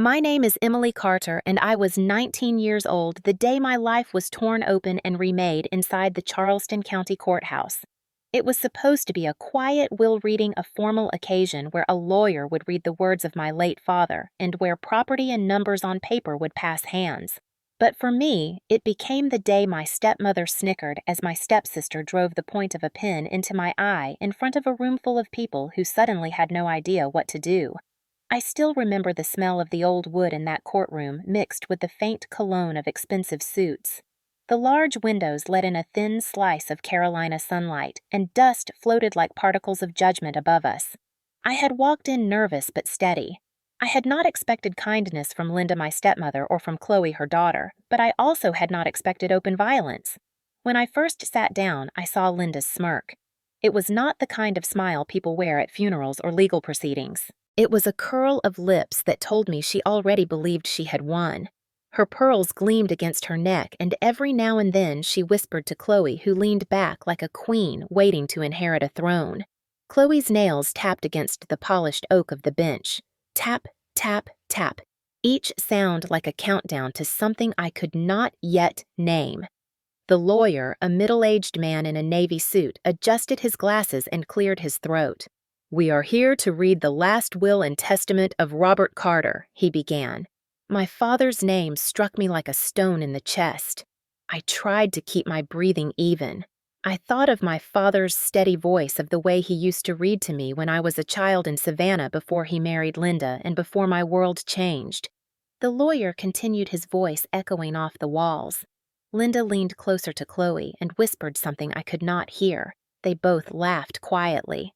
My name is Emily Carter, and I was 19 years old the day my life was torn open and remade inside the Charleston County Courthouse. It was supposed to be a quiet will reading a formal occasion where a lawyer would read the words of my late father and where property and numbers on paper would pass hands. But for me, it became the day my stepmother snickered as my stepsister drove the point of a pen into my eye in front of a room full of people who suddenly had no idea what to do. I still remember the smell of the old wood in that courtroom mixed with the faint cologne of expensive suits. The large windows let in a thin slice of Carolina sunlight, and dust floated like particles of judgment above us. I had walked in nervous but steady. I had not expected kindness from Linda, my stepmother, or from Chloe, her daughter, but I also had not expected open violence. When I first sat down, I saw Linda's smirk. It was not the kind of smile people wear at funerals or legal proceedings. It was a curl of lips that told me she already believed she had won. Her pearls gleamed against her neck, and every now and then she whispered to Chloe, who leaned back like a queen waiting to inherit a throne. Chloe's nails tapped against the polished oak of the bench. Tap, tap, tap. Each sound like a countdown to something I could not yet name. The lawyer, a middle-aged man in a navy suit, adjusted his glasses and cleared his throat. "We are here to read the last will and testament of Robert Carter," he began. My father's name struck me like a stone in the chest. I tried to keep my breathing even. I thought of my father's steady voice, of the way he used to read to me when I was a child in Savannah before he married Linda and before my world changed. The lawyer continued, his voice echoing off the walls. Linda leaned closer to Chloe and whispered something I could not hear. They both laughed quietly.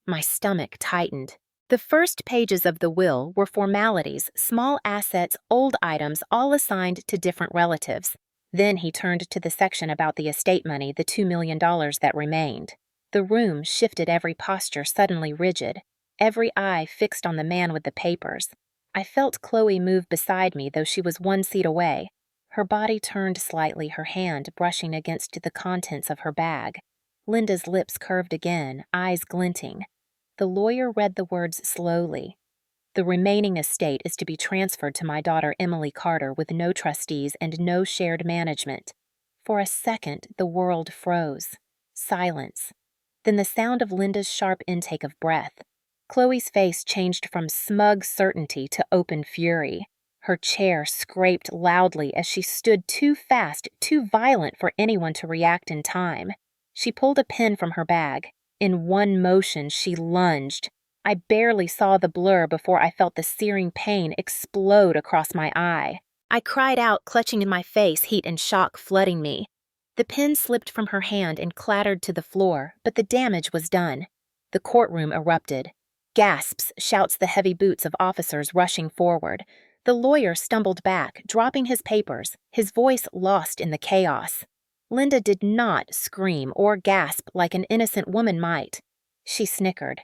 My stomach tightened. The first pages of the will were formalities, small assets, old items, all assigned to different relatives. Then he turned to the section about the estate money, the $2 million that remained. The room shifted, every posture suddenly rigid, every eye fixed on the man with the papers. I felt Chloe move beside me, though she was 1 seat away. Her body turned slightly, her hand brushing against the contents of her bag. Linda's lips curved again, eyes glinting. The lawyer read the words slowly. "The remaining estate is to be transferred to my daughter Emily Carter with no trustees and no shared management." For a second, the world froze. Silence. Then the sound of Linda's sharp intake of breath. Chloe's face changed from smug certainty to open fury. Her chair scraped loudly as she stood, too fast, too violent for anyone to react in time. She pulled a pen from her bag. In one motion, she lunged. I barely saw the blur before I felt the searing pain explode across my eye. I cried out, clutching in my face, heat and shock flooding me. The pen slipped from her hand and clattered to the floor, but the damage was done. The courtroom erupted. Gasps, shouts, the heavy boots of officers rushing forward. The lawyer stumbled back, dropping his papers, his voice lost in the chaos. Linda did not scream or gasp like an innocent woman might. She snickered.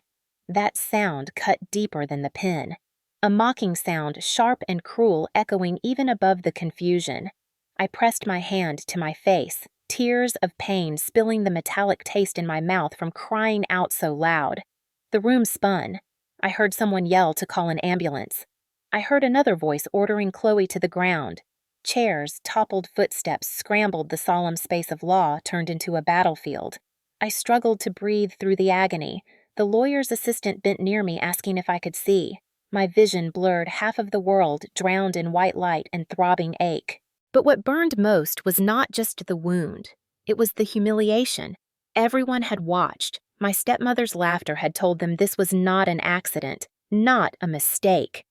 That sound cut deeper than the pen. A mocking sound, sharp and cruel, echoing even above the confusion. I pressed my hand to my face, tears of pain spilling the metallic taste in my mouth from crying out so loud. The room spun. I heard someone yell to call an ambulance. I heard another voice ordering Chloe to the ground. Chairs, toppled footsteps scrambled, the solemn space of law turned into a battlefield. I struggled to breathe through the agony. The lawyer's assistant bent near me, asking if I could see. My vision blurred, half of the world drowned in white light and throbbing ache. But what burned most was not just the wound. It was the humiliation. Everyone had watched. My stepmother's laughter had told them this was not an accident, not a mistake.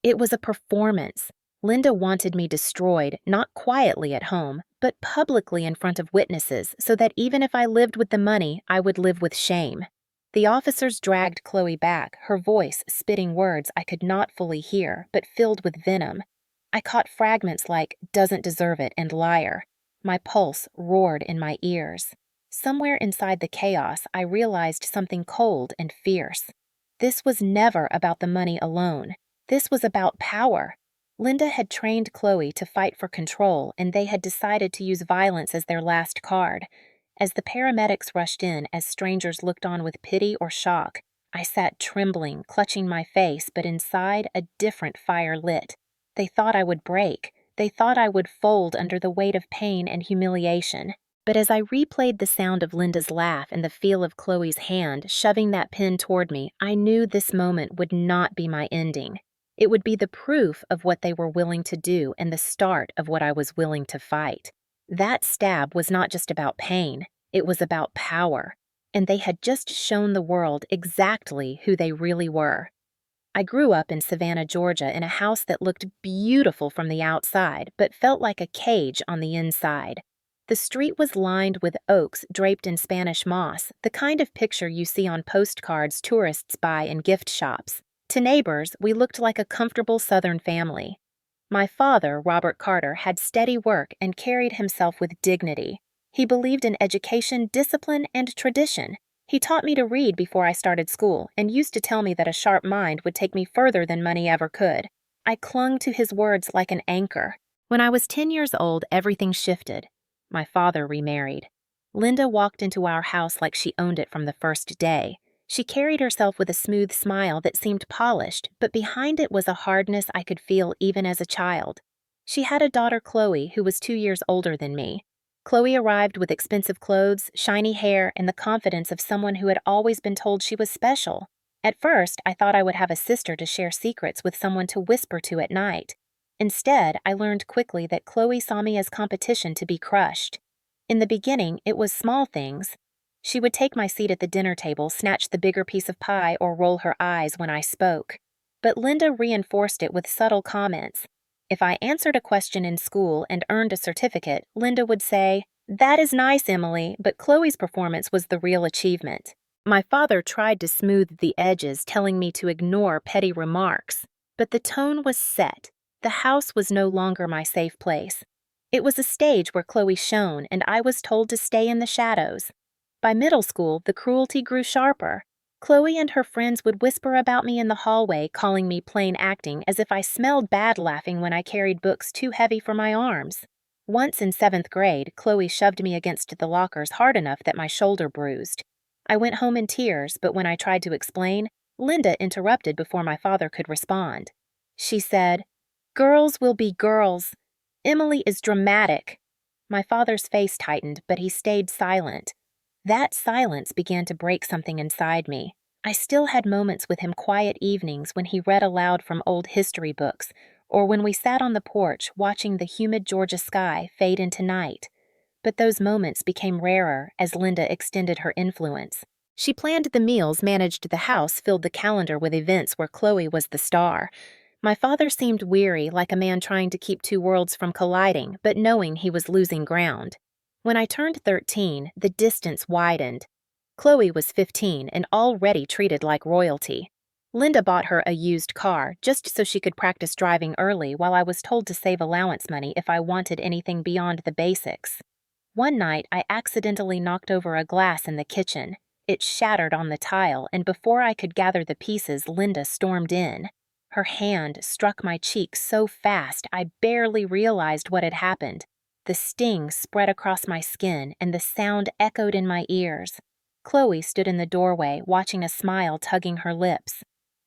It was a performance. Linda wanted me destroyed, not quietly at home, but publicly in front of witnesses, so that even if I lived with the money, I would live with shame. The officers dragged Chloe back, her voice spitting words I could not fully hear, but filled with venom. I caught fragments like "doesn't deserve it" and "liar." My pulse roared in my ears. Somewhere inside the chaos, I realized something cold and fierce. This was never about the money alone. This was about power. Linda had trained Chloe to fight for control, and they had decided to use violence as their last card. As the paramedics rushed in, as strangers looked on with pity or shock, I sat trembling, clutching my face, but inside a different fire lit. they thought I would break. They thought I would fold under the weight of pain and humiliation. But as I replayed the sound of Linda's laugh and the feel of Chloe's hand shoving that pen toward me, I knew this moment would not be my ending. It would be the proof of what they were willing to do and the start of what I was willing to fight. That stab was not just about pain, it was about power, and they had just shown the world exactly who they really were. I grew up in Savannah, Georgia, in a house that looked beautiful from the outside, but felt like a cage on the inside. The street was lined with oaks draped in Spanish moss, the kind of picture you see on postcards tourists buy in gift shops. To neighbors, we looked like a comfortable Southern family. My father, Robert Carter, had steady work and carried himself with dignity. He believed in education, discipline, and tradition. He taught me to read before I started school and used to tell me that a sharp mind would take me further than money ever could. I clung to his words like an anchor. When I was 10 years old, everything shifted. My father remarried. Linda walked into our house like she owned it from the first day. She carried herself with a smooth smile that seemed polished, but behind it was a hardness I could feel even as a child. She had a daughter, Chloe, who was 2 years older than me. Chloe arrived with expensive clothes, shiny hair, and the confidence of someone who had always been told she was special. At first, I thought I would have a sister to share secrets with, someone to whisper to at night. Instead, I learned quickly that Chloe saw me as competition to be crushed. In the beginning, it was small things. She would take my seat at the dinner table, snatch the bigger piece of pie, or roll her eyes when I spoke. But Linda reinforced it with subtle comments. If I answered a question in school and earned a certificate, Linda would say, "That is nice, Emily, but Chloe's performance was the real achievement." My father tried to smooth the edges, telling me to ignore petty remarks, but the tone was set. The house was no longer my safe place. It was a stage where Chloe shone, and I was told to stay in the shadows. By middle school, the cruelty grew sharper. Chloe and her friends would whisper about me in the hallway, calling me plain acting, as if I smelled bad laughing when I carried books too heavy for my arms. Once in 7th grade, Chloe shoved me against the lockers hard enough that my shoulder bruised. I went home in tears, but when I tried to explain, Linda interrupted before my father could respond. She said, "Girls will be girls. Emily is dramatic." My father's face tightened, but he stayed silent. That silence began to break something inside me. I still had moments with him, quiet evenings when he read aloud from old history books, or when we sat on the porch watching the humid Georgia sky fade into night. But those moments became rarer as Linda extended her influence. She planned the meals, managed the house, filled the calendar with events where Chloe was the star. My father seemed weary, like a man trying to keep two worlds from colliding, but knowing he was losing ground. When I turned 13, the distance widened. Chloe was 15 and already treated like royalty. Linda bought her a used car just so she could practice driving early, while I was told to save allowance money if I wanted anything beyond the basics. One night, I accidentally knocked over a glass in the kitchen. It shattered on the tile, and before I could gather the pieces, Linda stormed in. Her hand struck my cheek so fast I barely realized what had happened. The sting spread across my skin, and the sound echoed in my ears. Chloe stood in the doorway, watching, a smile tugging her lips.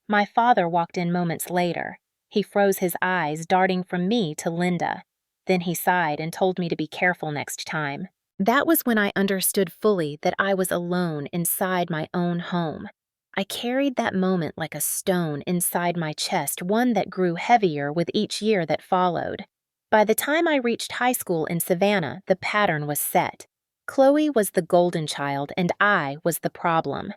My father walked in moments later. He froze his eyes, darting from me to Linda. Then he sighed and told me to be careful next time. That was when I understood fully that I was alone inside my own home. I carried that moment like a stone inside my chest, one that grew heavier with each year that followed. By the time I reached high school in Savannah, the pattern was set. Chloe was the golden child, and I was the problem.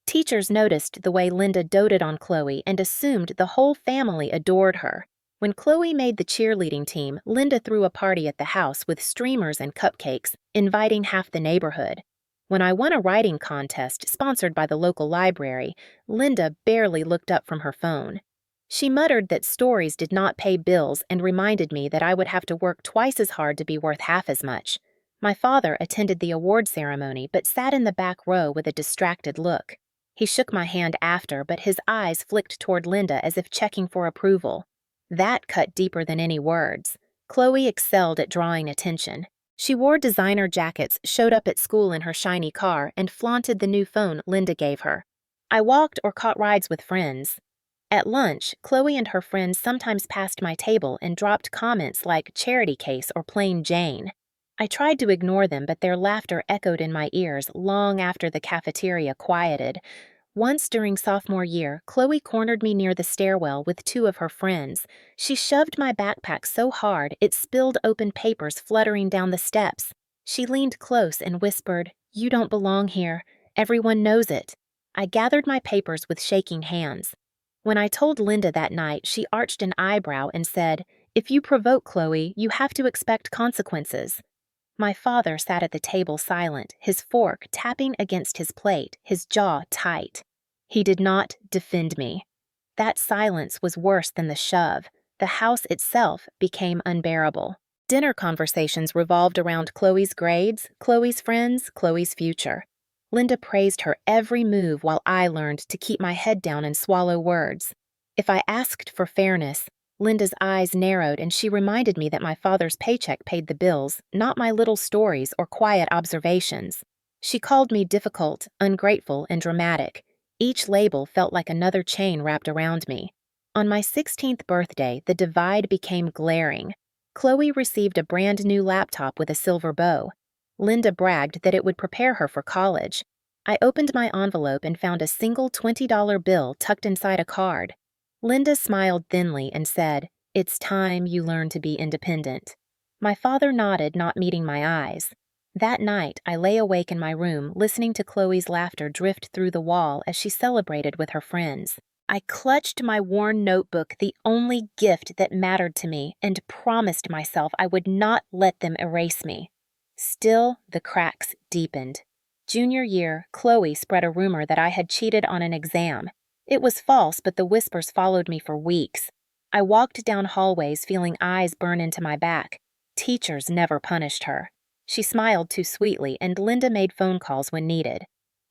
Teachers noticed the way Linda doted on Chloe and assumed the whole family adored her. When Chloe made the cheerleading team, Linda threw a party at the house with streamers and cupcakes, inviting half the neighborhood. When I won a writing contest sponsored by the local library, Linda barely looked up from her phone. She muttered that stories did not pay bills and reminded me that I would have to work twice as hard to be worth half as much. My father attended the award ceremony but sat in the back row with a distracted look. He shook my hand after, but his eyes flicked toward Linda as if checking for approval. That cut deeper than any words. Chloe excelled at drawing attention. She wore designer jackets, showed up at school in her shiny car, and flaunted the new phone Linda gave her. I walked or caught rides with friends. At lunch, Chloe and her friends sometimes passed my table and dropped comments like charity case or plain Jane. I tried to ignore them, but their laughter echoed in my ears long after the cafeteria quieted. Once during sophomore year, Chloe cornered me near the stairwell with two of her friends. She shoved my backpack so hard it spilled open papers fluttering down the steps. She leaned close and whispered, "You don't belong here. Everyone knows it." I gathered my papers with shaking hands. When I told Linda that night, she arched an eyebrow and said, "If you provoke Chloe, you have to expect consequences." My father sat at the table silent, his fork tapping against his plate, his jaw tight. He did not defend me. That silence was worse than the shove. The house itself became unbearable. Dinner conversations revolved around Chloe's grades, Chloe's friends, Chloe's future. Linda praised her every move while I learned to keep my head down and swallow words. If I asked for fairness, Linda's eyes narrowed and she reminded me that my father's paycheck paid the bills, not my little stories or quiet observations. She called me difficult, ungrateful, and dramatic. Each label felt like another chain wrapped around me. On my 16th birthday, the divide became glaring. Chloe received a brand new laptop with a silver bow. Linda bragged that it would prepare her for college. I opened my envelope and found a single $20 bill tucked inside a card. Linda smiled thinly and said, "It's time you learn to be independent." My father nodded, not meeting my eyes. That night, I lay awake in my room, listening to Chloe's laughter drift through the wall as she celebrated with her friends. I clutched my worn notebook, the only gift that mattered to me, and promised myself I would not let them erase me. Still, the cracks deepened. Junior year, Chloe spread a rumor that I had cheated on an exam. It was false, but the whispers followed me for weeks. I walked down hallways feeling eyes burn into my back. Teachers never punished her. She smiled too sweetly, and Linda made phone calls when needed.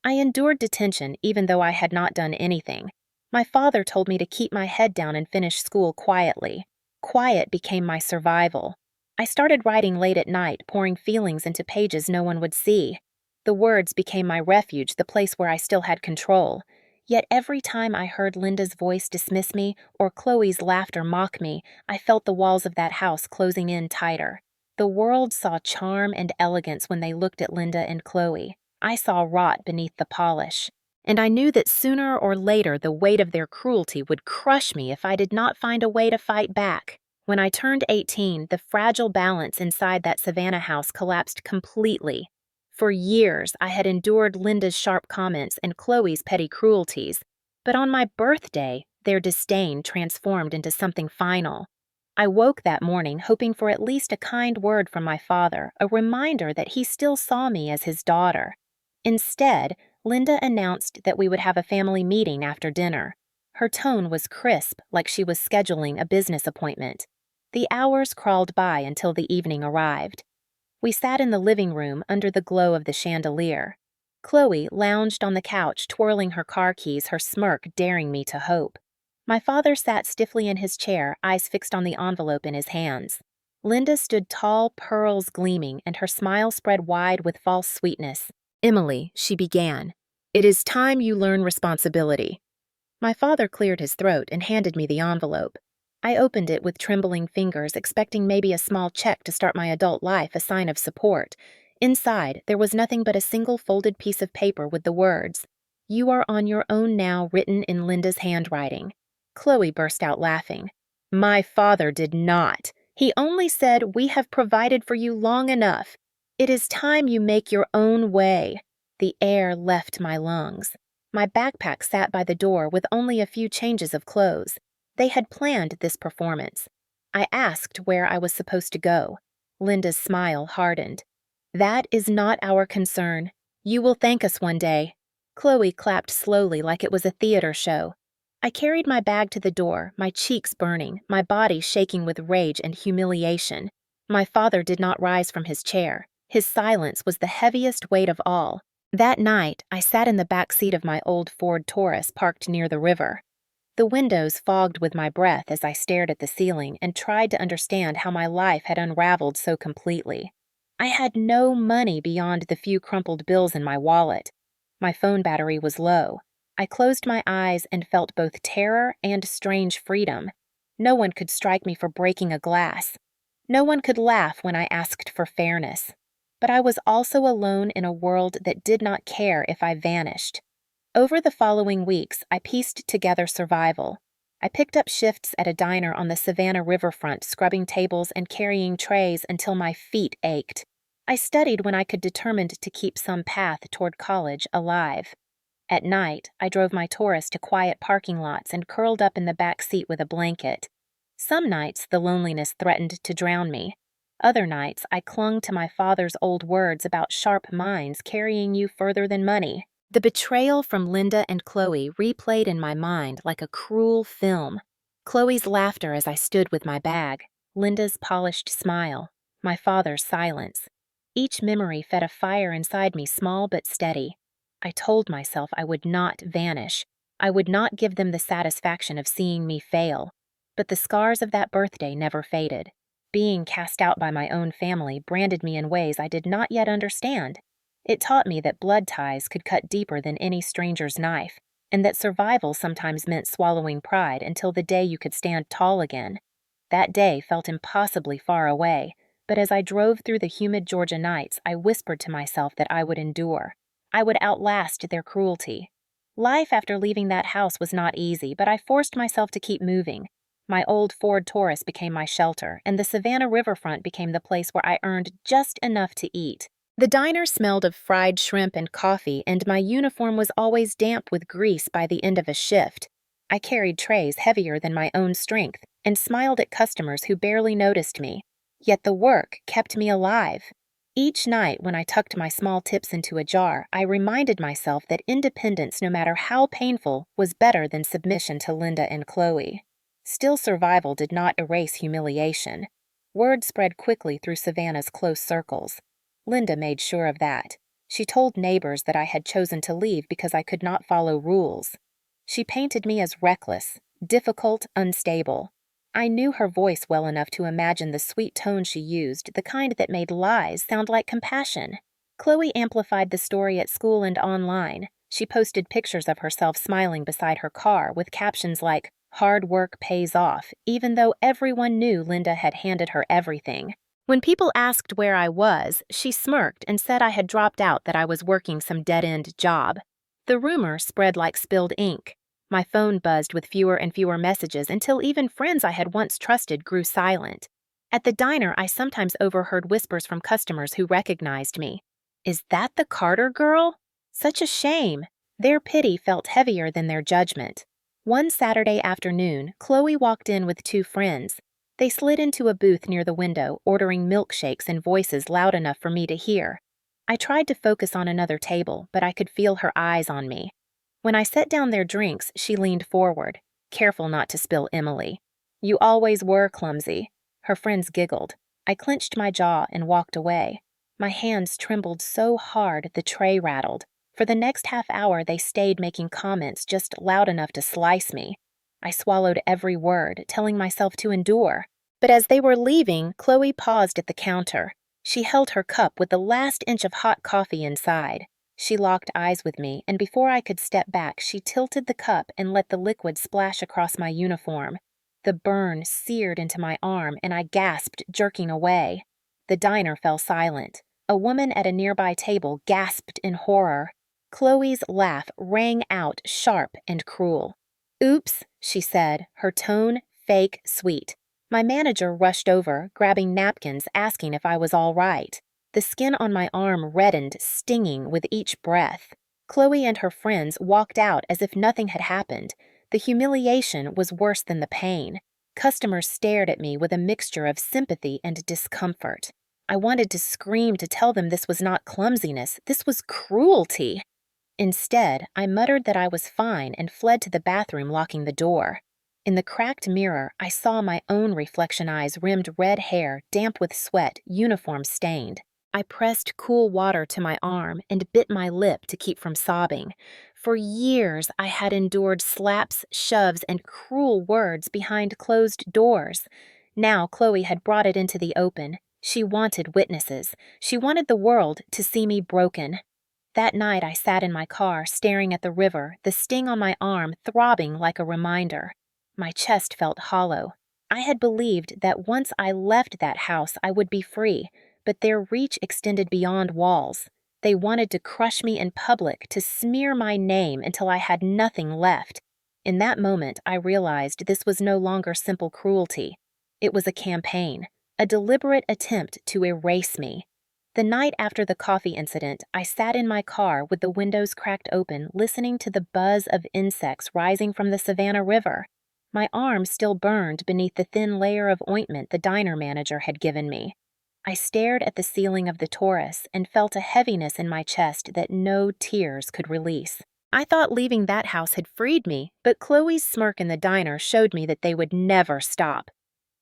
I endured detention even though I had not done anything. My father told me to keep my head down and finish school quietly. Quiet became my survival. I started writing late at night, pouring feelings into pages no one would see. The words became my refuge, the place where I still had control. Yet every time I heard Linda's voice dismiss me or Chloe's laughter mock me, I felt the walls of that house closing in tighter. The world saw charm and elegance when they looked at Linda and Chloe. I saw rot beneath the polish. And I knew that sooner or later the weight of their cruelty would crush me if I did not find a way to fight back. When I turned 18, the fragile balance inside that Savannah house collapsed completely. For years, I had endured Linda's sharp comments and Chloe's petty cruelties, but on my birthday, their disdain transformed into something final. I woke that morning hoping for at least a kind word from my father, a reminder that he still saw me as his daughter. Instead, Linda announced that we would have a family meeting after dinner. Her tone was crisp, like she was scheduling a business appointment. The hours crawled by until the evening arrived. We sat in the living room under the glow of the chandelier. Chloe lounged on the couch, twirling her car keys, her smirk daring me to hope. My father sat stiffly in his chair, eyes fixed on the envelope in his hands. Linda stood tall, pearls gleaming, and her smile spread wide with false sweetness. "Emily," she began, "it is time you learn responsibility." My father cleared his throat and handed me the envelope. I opened it with trembling fingers, expecting maybe a small check to start my adult life, a sign of support. Inside, there was nothing but a single folded piece of paper with the words, "You are on your own now," written in Linda's handwriting. Chloe burst out laughing. "My father did not. He only said, 'We have provided for you long enough. It is time you make your own way.'" The air left my lungs. My backpack sat by the door with only a few changes of clothes. They had planned this performance. I asked where I was supposed to go. Linda's smile hardened. "That is not our concern. You will thank us one day." Chloe clapped slowly like it was a theater show. I carried my bag to the door, my cheeks burning, my body shaking with rage and humiliation. My father did not rise from his chair. His silence was the heaviest weight of all. That night, I sat in the back seat of my old Ford Taurus parked near the river. The windows fogged with my breath as I stared at the ceiling and tried to understand how my life had unraveled so completely. I had no money beyond the few crumpled bills in my wallet. My phone battery was low. I closed my eyes and felt both terror and strange freedom. No one could strike me for breaking a glass. No one could laugh when I asked for fairness. But I was also alone in a world that did not care if I vanished. Over the following weeks, I pieced together survival. I picked up shifts at a diner on the Savannah riverfront, scrubbing tables and carrying trays until my feet ached. I studied when I could, determined to keep some path toward college alive. At night, I drove my Taurus to quiet parking lots and curled up in the back seat with a blanket. Some nights, the loneliness threatened to drown me. Other nights, I clung to my father's old words about sharp minds carrying you further than money. The betrayal from Linda and Chloe replayed in my mind like a cruel film. Chloe's laughter as I stood with my bag, Linda's polished smile, my father's silence. Each memory fed a fire inside me, small but steady. I told myself I would not vanish. I would not give them the satisfaction of seeing me fail. But the scars of that birthday never faded. Being cast out by my own family branded me in ways I did not yet understand. It taught me that blood ties could cut deeper than any stranger's knife, and that survival sometimes meant swallowing pride until the day you could stand tall again. That day felt impossibly far away, but as I drove through the humid Georgia nights, I whispered to myself that I would endure. I would outlast their cruelty. Life after leaving that house was not easy, but I forced myself to keep moving. My old Ford Taurus became my shelter, and the Savannah riverfront became the place where I earned just enough to eat. The diner smelled of fried shrimp and coffee, and my uniform was always damp with grease by the end of a shift. I carried trays heavier than my own strength and smiled at customers who barely noticed me. Yet the work kept me alive. Each night when I tucked my small tips into a jar, I reminded myself that independence, no matter how painful, was better than submission to Linda and Chloe. Still, survival did not erase humiliation. Word spread quickly through Savannah's close circles. Linda made sure of that. She told neighbors that I had chosen to leave because I could not follow rules. She painted me as reckless, difficult, unstable. I knew her voice well enough to imagine the sweet tone she used, the kind that made lies sound like compassion. Chloe amplified the story at school and online. She posted pictures of herself smiling beside her car with captions like, "Hard work pays off," even though everyone knew Linda had handed her everything. When people asked where I was, she smirked and said I had dropped out, that I was working some dead-end job. The rumor spread like spilled ink. My phone buzzed with fewer and fewer messages until even friends I had once trusted grew silent. At the diner, I sometimes overheard whispers from customers who recognized me. "Is that the Carter girl?" Such a shame. Their pity felt heavier than their judgment. One Saturday afternoon, Chloe walked in with two friends. They slid into a booth near the window, ordering milkshakes in voices loud enough for me to hear. I tried to focus on another table, but I could feel her eyes on me. When I set down their drinks, she leaned forward, careful not to spill Emily. "You always were clumsy." Her friends giggled. I clenched my jaw and walked away. My hands trembled so hard the tray rattled. For the next half hour, they stayed making comments just loud enough to slice me. I swallowed every word, telling myself to endure. But as they were leaving, Chloe paused at the counter. She held her cup with the last inch of hot coffee inside. She locked eyes with me, and before I could step back, she tilted the cup and let the liquid splash across my uniform. The burn seared into my arm, and I gasped, jerking away. The diner fell silent. A woman at a nearby table gasped in horror. Chloe's laugh rang out sharp and cruel. "Oops," she said, her tone fake sweet. My manager rushed over, grabbing napkins, asking if I was all right. The skin on my arm reddened, stinging with each breath. Chloe and her friends walked out as if nothing had happened. The humiliation was worse than the pain. Customers stared at me with a mixture of sympathy and discomfort. I wanted to scream to tell them this was not clumsiness, this was cruelty. Instead, I muttered that I was fine and fled to the bathroom, locking the door. In the cracked mirror, I saw my own reflection eyes, rimmed red hair, damp with sweat, uniform stained. I pressed cool water to my arm and bit my lip to keep from sobbing. For years, I had endured slaps, shoves, and cruel words behind closed doors. Now Chloe had brought it into the open. She wanted witnesses. She wanted the world to see me broken. That night I sat in my car, staring at the river, the sting on my arm throbbing like a reminder. My chest felt hollow. I had believed that once I left that house I would be free, but their reach extended beyond walls. They wanted to crush me in public, to smear my name until I had nothing left. In that moment, I realized this was no longer simple cruelty. It was a campaign, a deliberate attempt to erase me. The night after the coffee incident, I sat in my car with the windows cracked open, listening to the buzz of insects rising from the Savannah River. My arm still burned beneath the thin layer of ointment the diner manager had given me. I stared at the ceiling of the Taurus and felt a heaviness in my chest that no tears could release. I thought leaving that house had freed me, but Chloe's smirk in the diner showed me that they would never stop.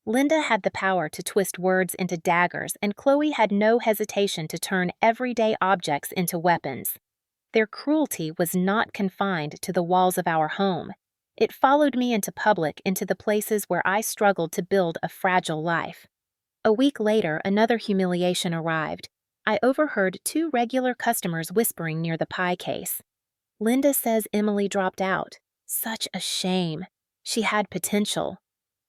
Linda had the power to twist words into daggers, and Chloe had no hesitation to turn everyday objects into weapons. Their cruelty was not confined to the walls of our home. It followed me into public, into the places where I struggled to build a fragile life. A week later, another humiliation arrived. I overheard two regular customers whispering near the pie case. Linda says Emily dropped out. Such a shame. She had potential.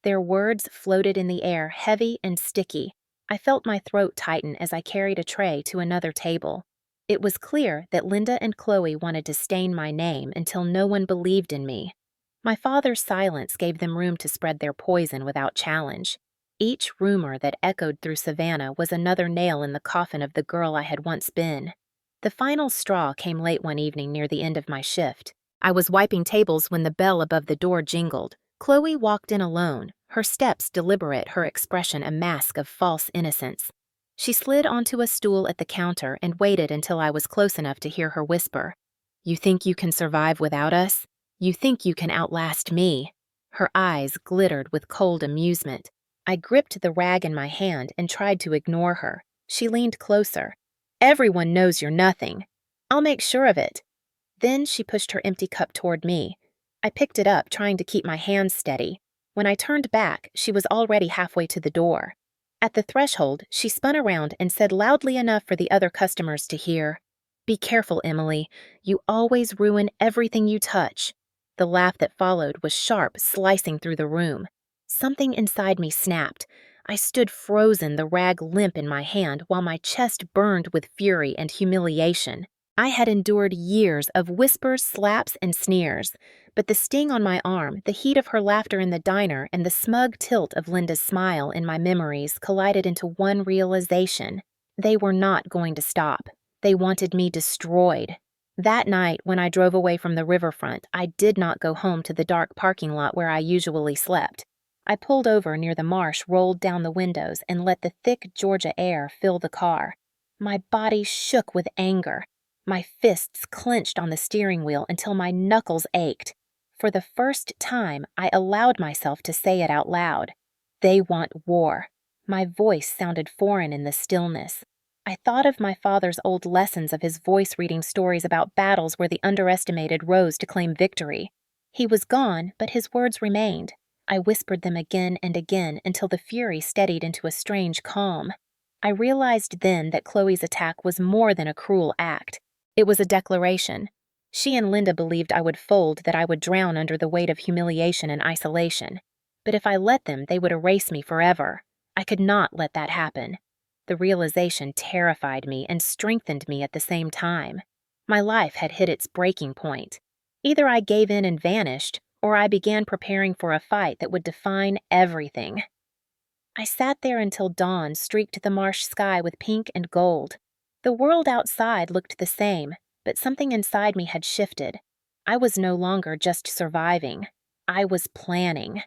Their words floated in the air, heavy and sticky. I felt my throat tighten as I carried a tray to another table. It was clear that Linda and Chloe wanted to stain my name until no one believed in me. My father's silence gave them room to spread their poison without challenge. Each rumor that echoed through Savannah was another nail in the coffin of the girl I had once been. The final straw came late one evening near the end of my shift. I was wiping tables when the bell above the door jingled. Chloe walked in alone, her steps deliberate, her expression a mask of false innocence. She slid onto a stool at the counter and waited until I was close enough to hear her whisper, "You think you can survive without us? You think you can outlast me?" Her eyes glittered with cold amusement. I gripped the rag in my hand and tried to ignore her. She leaned closer. "Everyone knows you're nothing. I'll make sure of it." Then she pushed her empty cup toward me. I picked it up, trying to keep my hands steady. When I turned back, she was already halfway to the door. At the threshold, she spun around and said loudly enough for the other customers to hear, "Be careful, Emily. You always ruin everything you touch." The laugh that followed was sharp, slicing through the room. Something inside me snapped. I stood frozen, the rag limp in my hand, while my chest burned with fury and humiliation. I had endured years of whispers, slaps, and sneers, but the sting on my arm, the heat of her laughter in the diner, and the smug tilt of Linda's smile in my memories collided into one realization. They were not going to stop. They wanted me destroyed. That night, when I drove away from the riverfront, I did not go home to the dark parking lot where I usually slept. I pulled over near the marsh, rolled down the windows, and let the thick Georgia air fill the car. My body shook with anger. My fists clenched on the steering wheel until my knuckles ached. For the first time, I allowed myself to say it out loud. They want war. My voice sounded foreign in the stillness. I thought of my father's old lessons of his voice reading stories about battles where the underestimated rose to claim victory. He was gone, but his words remained. I whispered them again and again until the fury steadied into a strange calm. I realized then that Chloe's attack was more than a cruel act. It was a declaration. She and Linda believed I would fold, that I would drown under the weight of humiliation and isolation. But if I let them, they would erase me forever. I could not let that happen. The realization terrified me and strengthened me at the same time. My life had hit its breaking point. Either I gave in and vanished, or I began preparing for a fight that would define everything. I sat there until dawn streaked the marsh sky with pink and gold. The world outside looked the same, but something inside me had shifted. I was no longer just surviving. I was planning.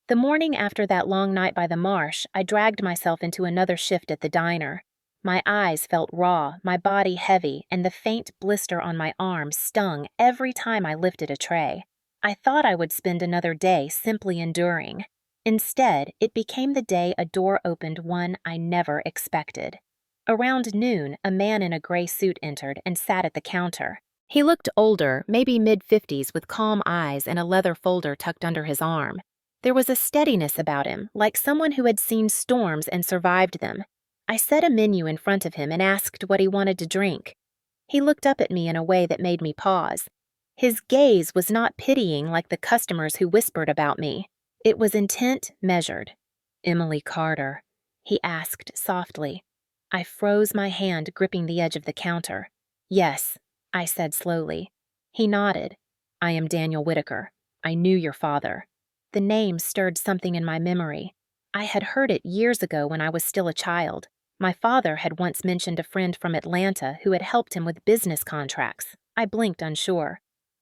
The morning after that long night by the marsh, I dragged myself into another shift at the diner. My eyes felt raw, my body heavy, and the faint blister on my arm stung every time I lifted a tray. I thought I would spend another day simply enduring. Instead, it became the day a door opened, one I never expected. Around noon, a man in a gray suit entered and sat at the counter. He looked older, maybe mid-50s, with calm eyes and a leather folder tucked under his arm. There was a steadiness about him, like someone who had seen storms and survived them. I set a menu in front of him and asked what he wanted to drink. He looked up at me in a way that made me pause. His gaze was not pitying like the customers who whispered about me. It was intent measured. "Emily Carter?" he asked softly. I froze my hand, gripping the edge of the counter. "Yes," I said slowly. He nodded. "I am Daniel Whitaker. I knew your father." The name stirred something in my memory. I had heard it years ago when I was still a child. My father had once mentioned a friend from Atlanta who had helped him with business contracts. I blinked, unsure.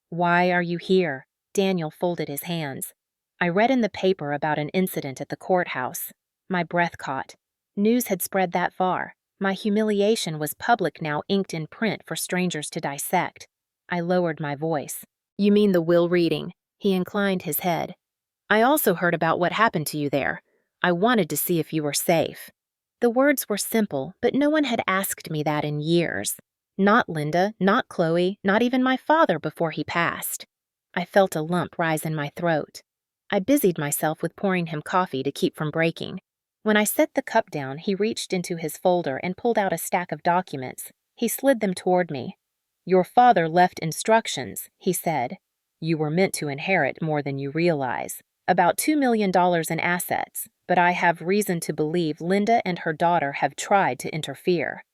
"Why are you here?" Daniel folded his hands. "I read in the paper about an incident at the courthouse." My breath caught. News had spread that far. My humiliation was public now, inked in print for strangers to dissect. I lowered my voice. "You mean the will reading?" He inclined his head. "I also heard about what happened to you there. I wanted to see if you were safe." The words were simple, but no one had asked me that in years. Not Linda, not Chloe, not even my father before he passed. I felt a lump rise in my throat. I busied myself with pouring him coffee to keep from breaking. When I set the cup down, he reached into his folder and pulled out a stack of documents. He slid them toward me. "Your father left instructions," he said. "You were meant to inherit more than you realize. About $2 million in assets, but I have reason to believe Linda and her daughter have tried to interfere."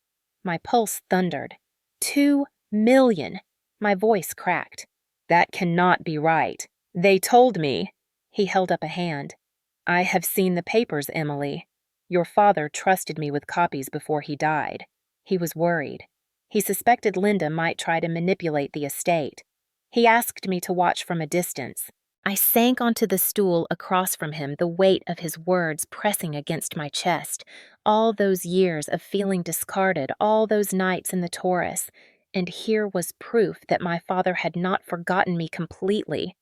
My pulse thundered. 2 million! My voice cracked. "That cannot be right. They told me." He held up a hand. "I have seen the papers, Emily. Your father trusted me with copies before he died." He was worried. He suspected Linda might try to manipulate the estate. He asked me to watch from a distance. I sank onto the stool across from him, the weight of his words pressing against my chest. All those years of feeling discarded, all those nights in the Taurus, and here was proof that my father had not forgotten me completely.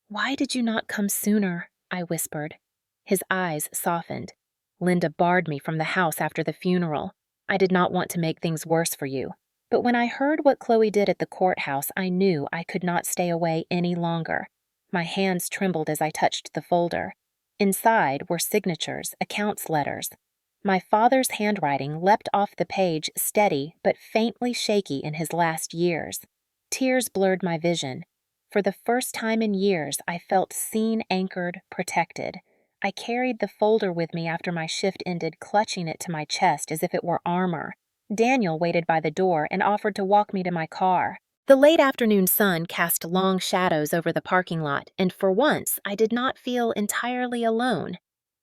"Why did you not come sooner?" I whispered. His eyes softened. "Linda barred me from the house after the funeral. I did not want to make things worse for you. But when I heard what Chloe did at the courthouse, I knew I could not stay away any longer." My hands trembled as I touched the folder. Inside were signatures, accounts letters. My father's handwriting leapt off the page, steady but faintly shaky in his last years. Tears blurred my vision. For the first time in years, I felt seen, anchored, protected. I carried the folder with me after my shift ended, clutching it to my chest as if it were armor. Daniel waited by the door and offered to walk me to my car. The late afternoon sun cast long shadows over the parking lot, and for once I did not feel entirely alone.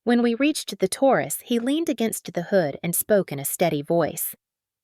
When we reached the Taurus, he leaned against the hood and spoke in a steady voice.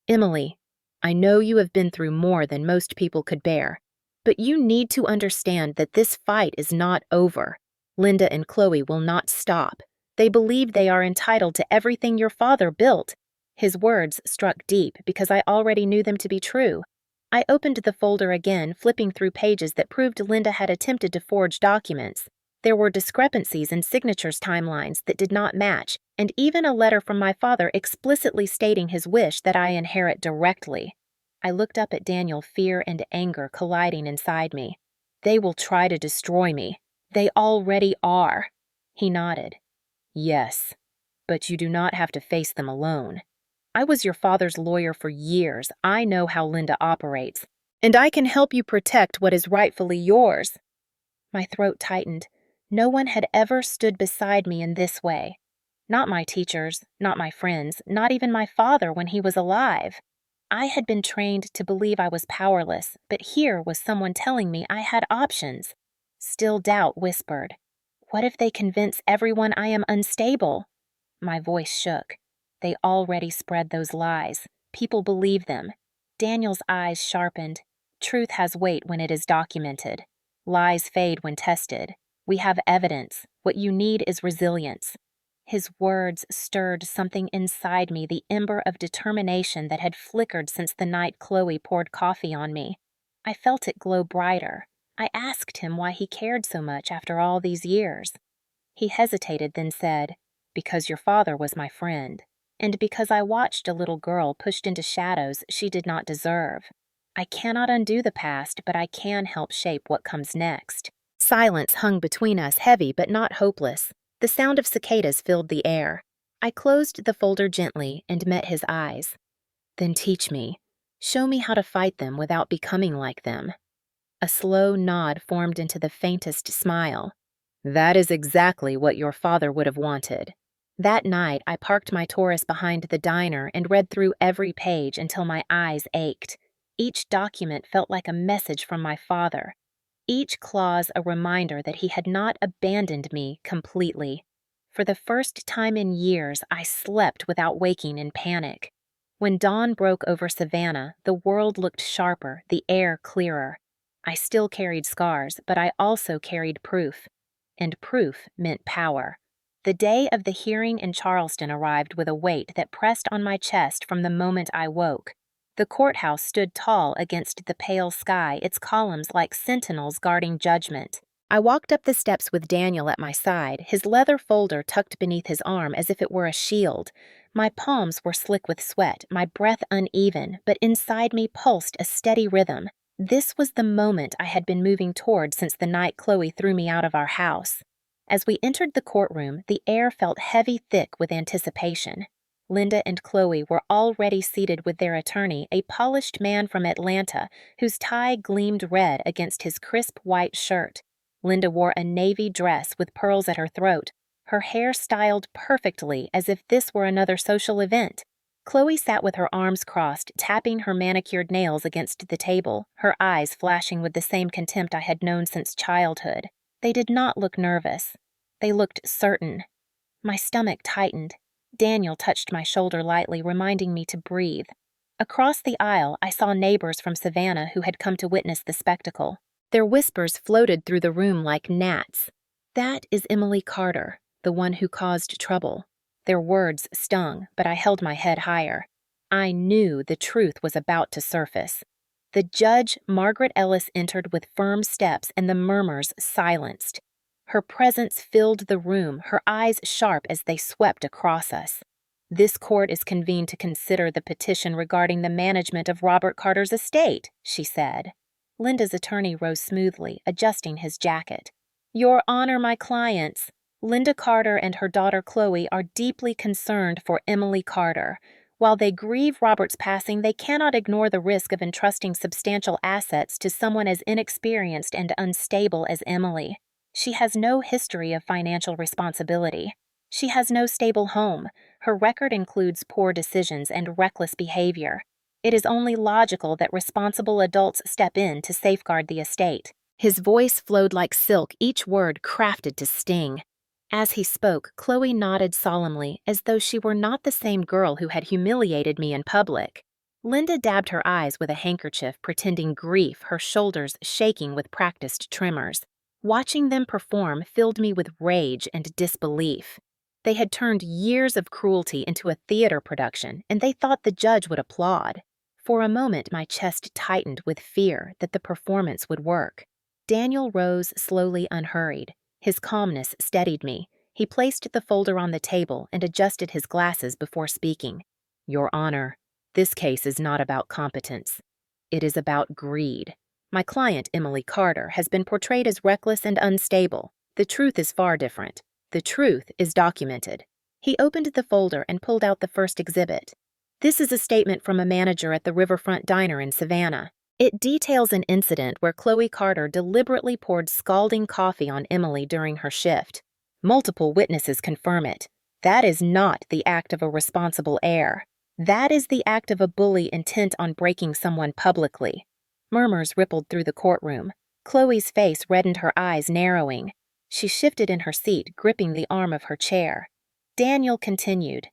"Emily, I know you have been through more than most people could bear, but you need to understand that this fight is not over. Linda and Chloe will not stop. They believe they are entitled to everything your father built." His words struck deep because I already knew them to be true. I opened the folder again, flipping through pages that proved Linda had attempted to forge documents. There were discrepancies in signatures timelines that did not match, and even a letter from my father explicitly stating his wish that I inherit directly. I looked up at Daniel, fear and anger colliding inside me. "They will try to destroy me. They already are." He nodded. "Yes, but you do not have to face them alone. I was your father's lawyer for years. I know how Linda operates, and I can help you protect what is rightfully yours." My throat tightened. No one had ever stood beside me in this way. Not my teachers, not my friends, not even my father when he was alive. I had been trained to believe I was powerless, but here was someone telling me I had options. Still doubt whispered, "What if they convince everyone I am unstable?" My voice shook. They already spread those lies. People believe them. Daniel's eyes sharpened. Truth has weight when it is documented. Lies fade when tested. We have evidence. What you need is resilience. His words stirred something inside me, the ember of determination that had flickered since the night Chloe poured coffee on me. I felt it glow brighter. I asked him why he cared so much after all these years. He hesitated, then said, "Because your father was my friend, and because I watched a little girl pushed into shadows she did not deserve. I cannot undo the past, but I can help shape what comes next." Silence hung between us, heavy but not hopeless. The sound of cicadas filled the air. I closed the folder gently and met his eyes. "Then teach me. Show me how to fight them without becoming like them. A slow nod formed into the faintest smile. That is exactly what your father would have wanted. That night, I parked my Taurus behind the diner and read through every page until my eyes ached. Each document felt like a message from my father. Each clause a reminder that he had not abandoned me completely. For the first time in years, I slept without waking in panic. When dawn broke over Savannah, the world looked sharper, the air clearer. I still carried scars, but I also carried proof. And proof meant power. The day of the hearing in Charleston arrived with a weight that pressed on my chest from the moment I woke. The courthouse stood tall against the pale sky, its columns like sentinels guarding judgment. I walked up the steps with Daniel at my side, his leather folder tucked beneath his arm as if it were a shield. My palms were slick with sweat, my breath uneven, but inside me pulsed a steady rhythm. This was the moment I had been moving toward since the night Chloe threw me out of our house. As we entered the courtroom, the air felt heavy thick with anticipation. Linda and Chloe were already seated with their attorney, a polished man from Atlanta, whose tie gleamed red against his crisp white shirt. Linda wore a navy dress with pearls at her throat, her hair styled perfectly as if this were another social event. Chloe sat with her arms crossed, tapping her manicured nails against the table, her eyes flashing with the same contempt I had known since childhood. They did not look nervous. They looked certain. My stomach tightened. Daniel touched my shoulder lightly, reminding me to breathe. Across the aisle, I saw neighbors from Savannah who had come to witness the spectacle. Their whispers floated through the room like gnats. That is Emily Carter, the one who caused trouble. Their words stung, but I held my head higher. I knew the truth was about to surface. The judge, Margaret Ellis, entered with firm steps, and the murmurs silenced. Her presence filled the room, her eyes sharp as they swept across us. This court is convened to consider the petition regarding the management of Robert Carter's estate, she said. Linda's attorney rose smoothly, adjusting his jacket. Your Honor, my clients. Linda Carter and her daughter Chloe are deeply concerned for Emily Carter. While they grieve Robert's passing, they cannot ignore the risk of entrusting substantial assets to someone as inexperienced and unstable as Emily. She has no history of financial responsibility. She has no stable home. Her record includes poor decisions and reckless behavior. It is only logical that responsible adults step in to safeguard the estate. His voice flowed like silk, each word crafted to sting. As he spoke, Chloe nodded solemnly, as though she were not the same girl who had humiliated me in public. Linda dabbed her eyes with a handkerchief, pretending grief, her shoulders shaking with practiced tremors. Watching them perform filled me with rage and disbelief. They had turned years of cruelty into a theater production, and they thought the judge would applaud. For a moment, my chest tightened with fear that the performance would work. Daniel rose slowly, unhurried. His calmness steadied me. He placed the folder on the table and adjusted his glasses before speaking. Your Honor, this case is not about competence. It is about greed. My client, Emily Carter, has been portrayed as reckless and unstable. The truth is far different. The truth is documented. He opened the folder and pulled out the first exhibit. This is a statement from a manager at the Riverfront Diner in Savannah. It details an incident where Chloe Carter deliberately poured scalding coffee on Emily during her shift. Multiple witnesses confirm it. That is not the act of a responsible heir. That is the act of a bully intent on breaking someone publicly. Murmurs rippled through the courtroom. Chloe's face reddened, her eyes narrowing. She shifted in her seat, gripping the arm of her chair. Daniel continued.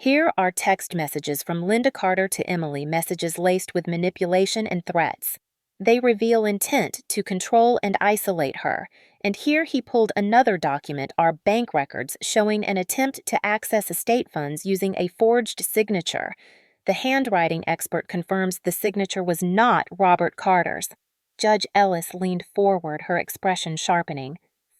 Here are text messages from Linda Carter to Emily, messages laced with manipulation and threats. They reveal intent to control and isolate her. And here he pulled another document, our bank records, showing an attempt to access estate funds using a forged signature. The handwriting expert confirms the signature was not Robert Carter's. Judge Ellis leaned forward, her expression sharpening.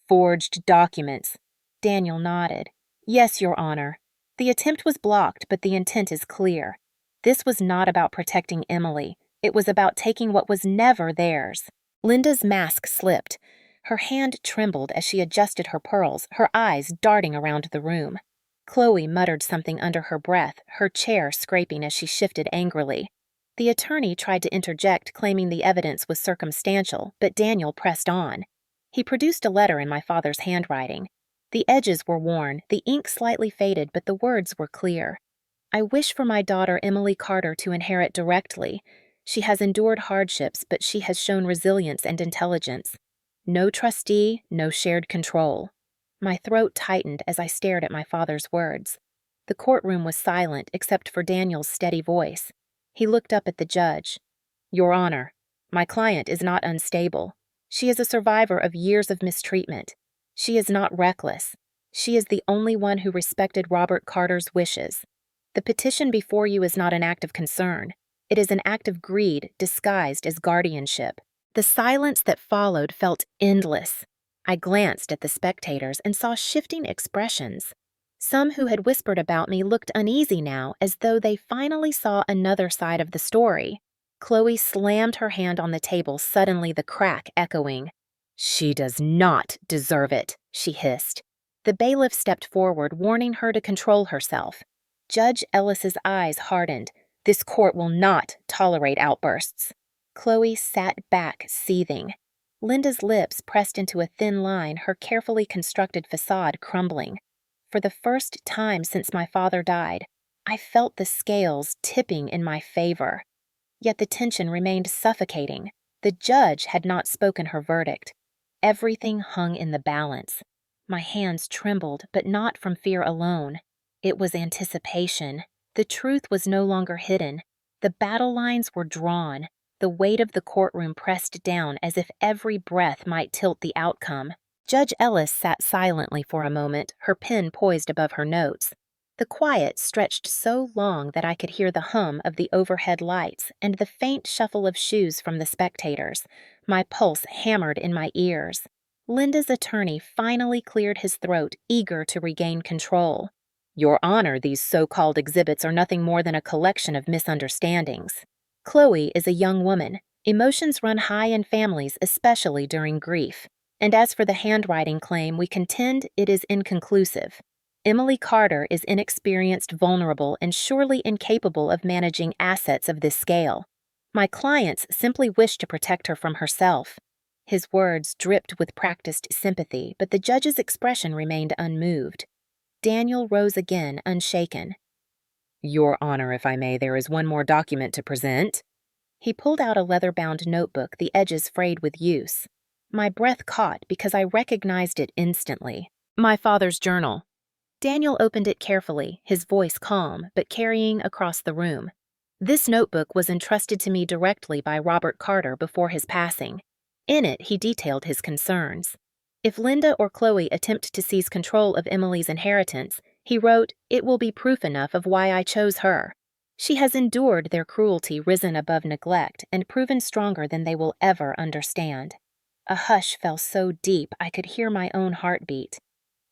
Forged documents. Daniel nodded. Yes, Your Honor. The attempt was blocked, but the intent is clear. This was not about protecting Emily. It was about taking what was never theirs. Linda's mask slipped. Her hand trembled as she adjusted her pearls, her eyes darting around the room. Chloe muttered something under her breath, her chair scraping as she shifted angrily. The attorney tried to interject, claiming the evidence was circumstantial, but Daniel pressed on. He produced a letter in my father's handwriting. The edges were worn, the ink slightly faded, but the words were clear. I wish for my daughter Emily Carter to inherit directly. She has endured hardships, but she has shown resilience and intelligence. No trustee, no shared control. My throat tightened as I stared at my father's words. The courtroom was silent except for Daniel's steady voice. He looked up at the judge. Your Honor, my client is not unstable. She is a survivor of years of mistreatment. She is not reckless. She is the only one who respected Robert Carter's wishes. The petition before you is not an act of concern. It is an act of greed disguised as guardianship. The silence that followed felt endless. I glanced at the spectators and saw shifting expressions. Some who had whispered about me looked uneasy now, as though they finally saw another side of the story. Chloe slammed her hand on the table, suddenly the crack echoing. She does not deserve it, she hissed. The bailiff stepped forward, warning her to control herself. Judge Ellis's eyes hardened. This court will not tolerate outbursts. Chloe sat back, seething. Linda's lips pressed into a thin line, her carefully constructed facade crumbling. For the first time since my father died, I felt the scales tipping in my favor. Yet the tension remained suffocating. The judge had not spoken her verdict. Everything hung in the balance. My hands trembled, but not from fear alone. It was anticipation. The truth was no longer hidden. The battle lines were drawn. The weight of the courtroom pressed down as if every breath might tilt the outcome. Judge Ellis sat silently for a moment, her pen poised above her notes. The quiet stretched so long that I could hear the hum of the overhead lights and the faint shuffle of shoes from the spectators. My pulse hammered in my ears. Linda's attorney finally cleared his throat, eager to regain control. Your Honor, these so-called exhibits are nothing more than a collection of misunderstandings. Chloe is a young woman. Emotions run high in families, especially during grief. And as for the handwriting claim, we contend it is inconclusive. Emily Carter is inexperienced, vulnerable, and surely incapable of managing assets of this scale. My clients simply wish to protect her from herself. His words dripped with practiced sympathy, but the judge's expression remained unmoved. Daniel rose again, unshaken. Your Honor, if I may, there is one more document to present. He pulled out a leather-bound notebook, the edges frayed with use. My breath caught because I recognized it instantly. My father's journal. Daniel opened it carefully, his voice calm, but carrying across the room. This notebook was entrusted to me directly by Robert Carter before his passing. In it, he detailed his concerns. If Linda or Chloe attempt to seize control of Emily's inheritance, he wrote, it will be proof enough of why I chose her. She has endured their cruelty, risen above neglect, and proven stronger than they will ever understand. A hush fell so deep I could hear my own heartbeat.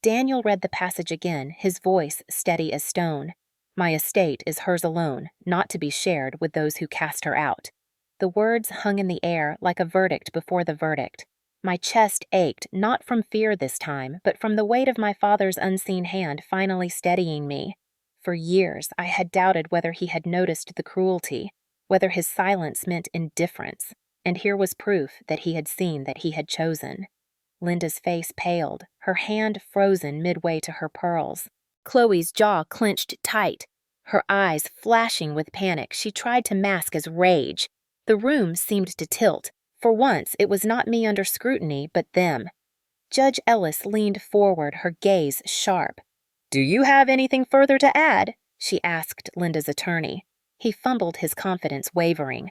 Daniel read the passage again, his voice steady as stone. My estate is hers alone, not to be shared with those who cast her out. The words hung in the air like a verdict before the verdict. My chest ached, not from fear this time, but from the weight of my father's unseen hand finally steadying me. For years, I had doubted whether he had noticed the cruelty, whether his silence meant indifference, and here was proof that he had seen that he had chosen. Linda's face paled, her hand frozen midway to her pearls. Chloe's jaw clenched tight. Her eyes flashing with panic, she tried to mask as rage. The room seemed to tilt. For once, it was not me under scrutiny, but them. Judge Ellis leaned forward, her gaze sharp. Do you have anything further to add? She asked Linda's attorney. He fumbled, his confidence wavering.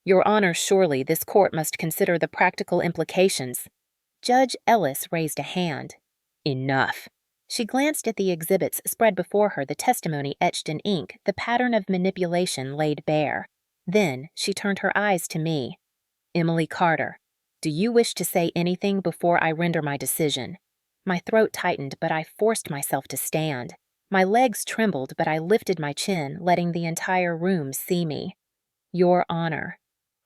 Your Honor, surely this court must consider the practical implications. Judge Ellis raised a hand. Enough. She glanced at the exhibits spread before her, the testimony etched in ink, the pattern of manipulation laid bare. Then she turned her eyes to me. Emily Carter, do you wish to say anything before I render my decision? My throat tightened, but I forced myself to stand. My legs trembled, but I lifted my chin, letting the entire room see me. Your Honor,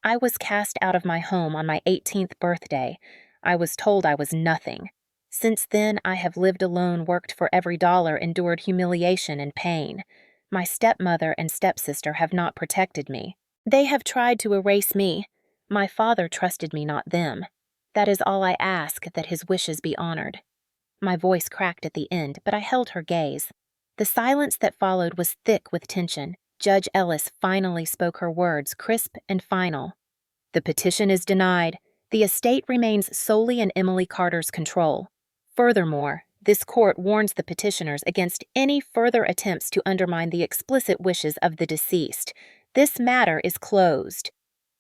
I was cast out of my home on my 18th birthday. I was told I was nothing. Since then, I have lived alone, worked for every dollar, endured humiliation and pain. My stepmother and stepsister have not protected me. They have tried to erase me. My father trusted me, not them. That is all I ask, that his wishes be honored." My voice cracked at the end, but I held her gaze. The silence that followed was thick with tension. Judge Ellis finally spoke her words, crisp and final. "The petition is denied. The estate remains solely in Emily Carter's control. Furthermore, this court warns the petitioners against any further attempts to undermine the explicit wishes of the deceased. This matter is closed."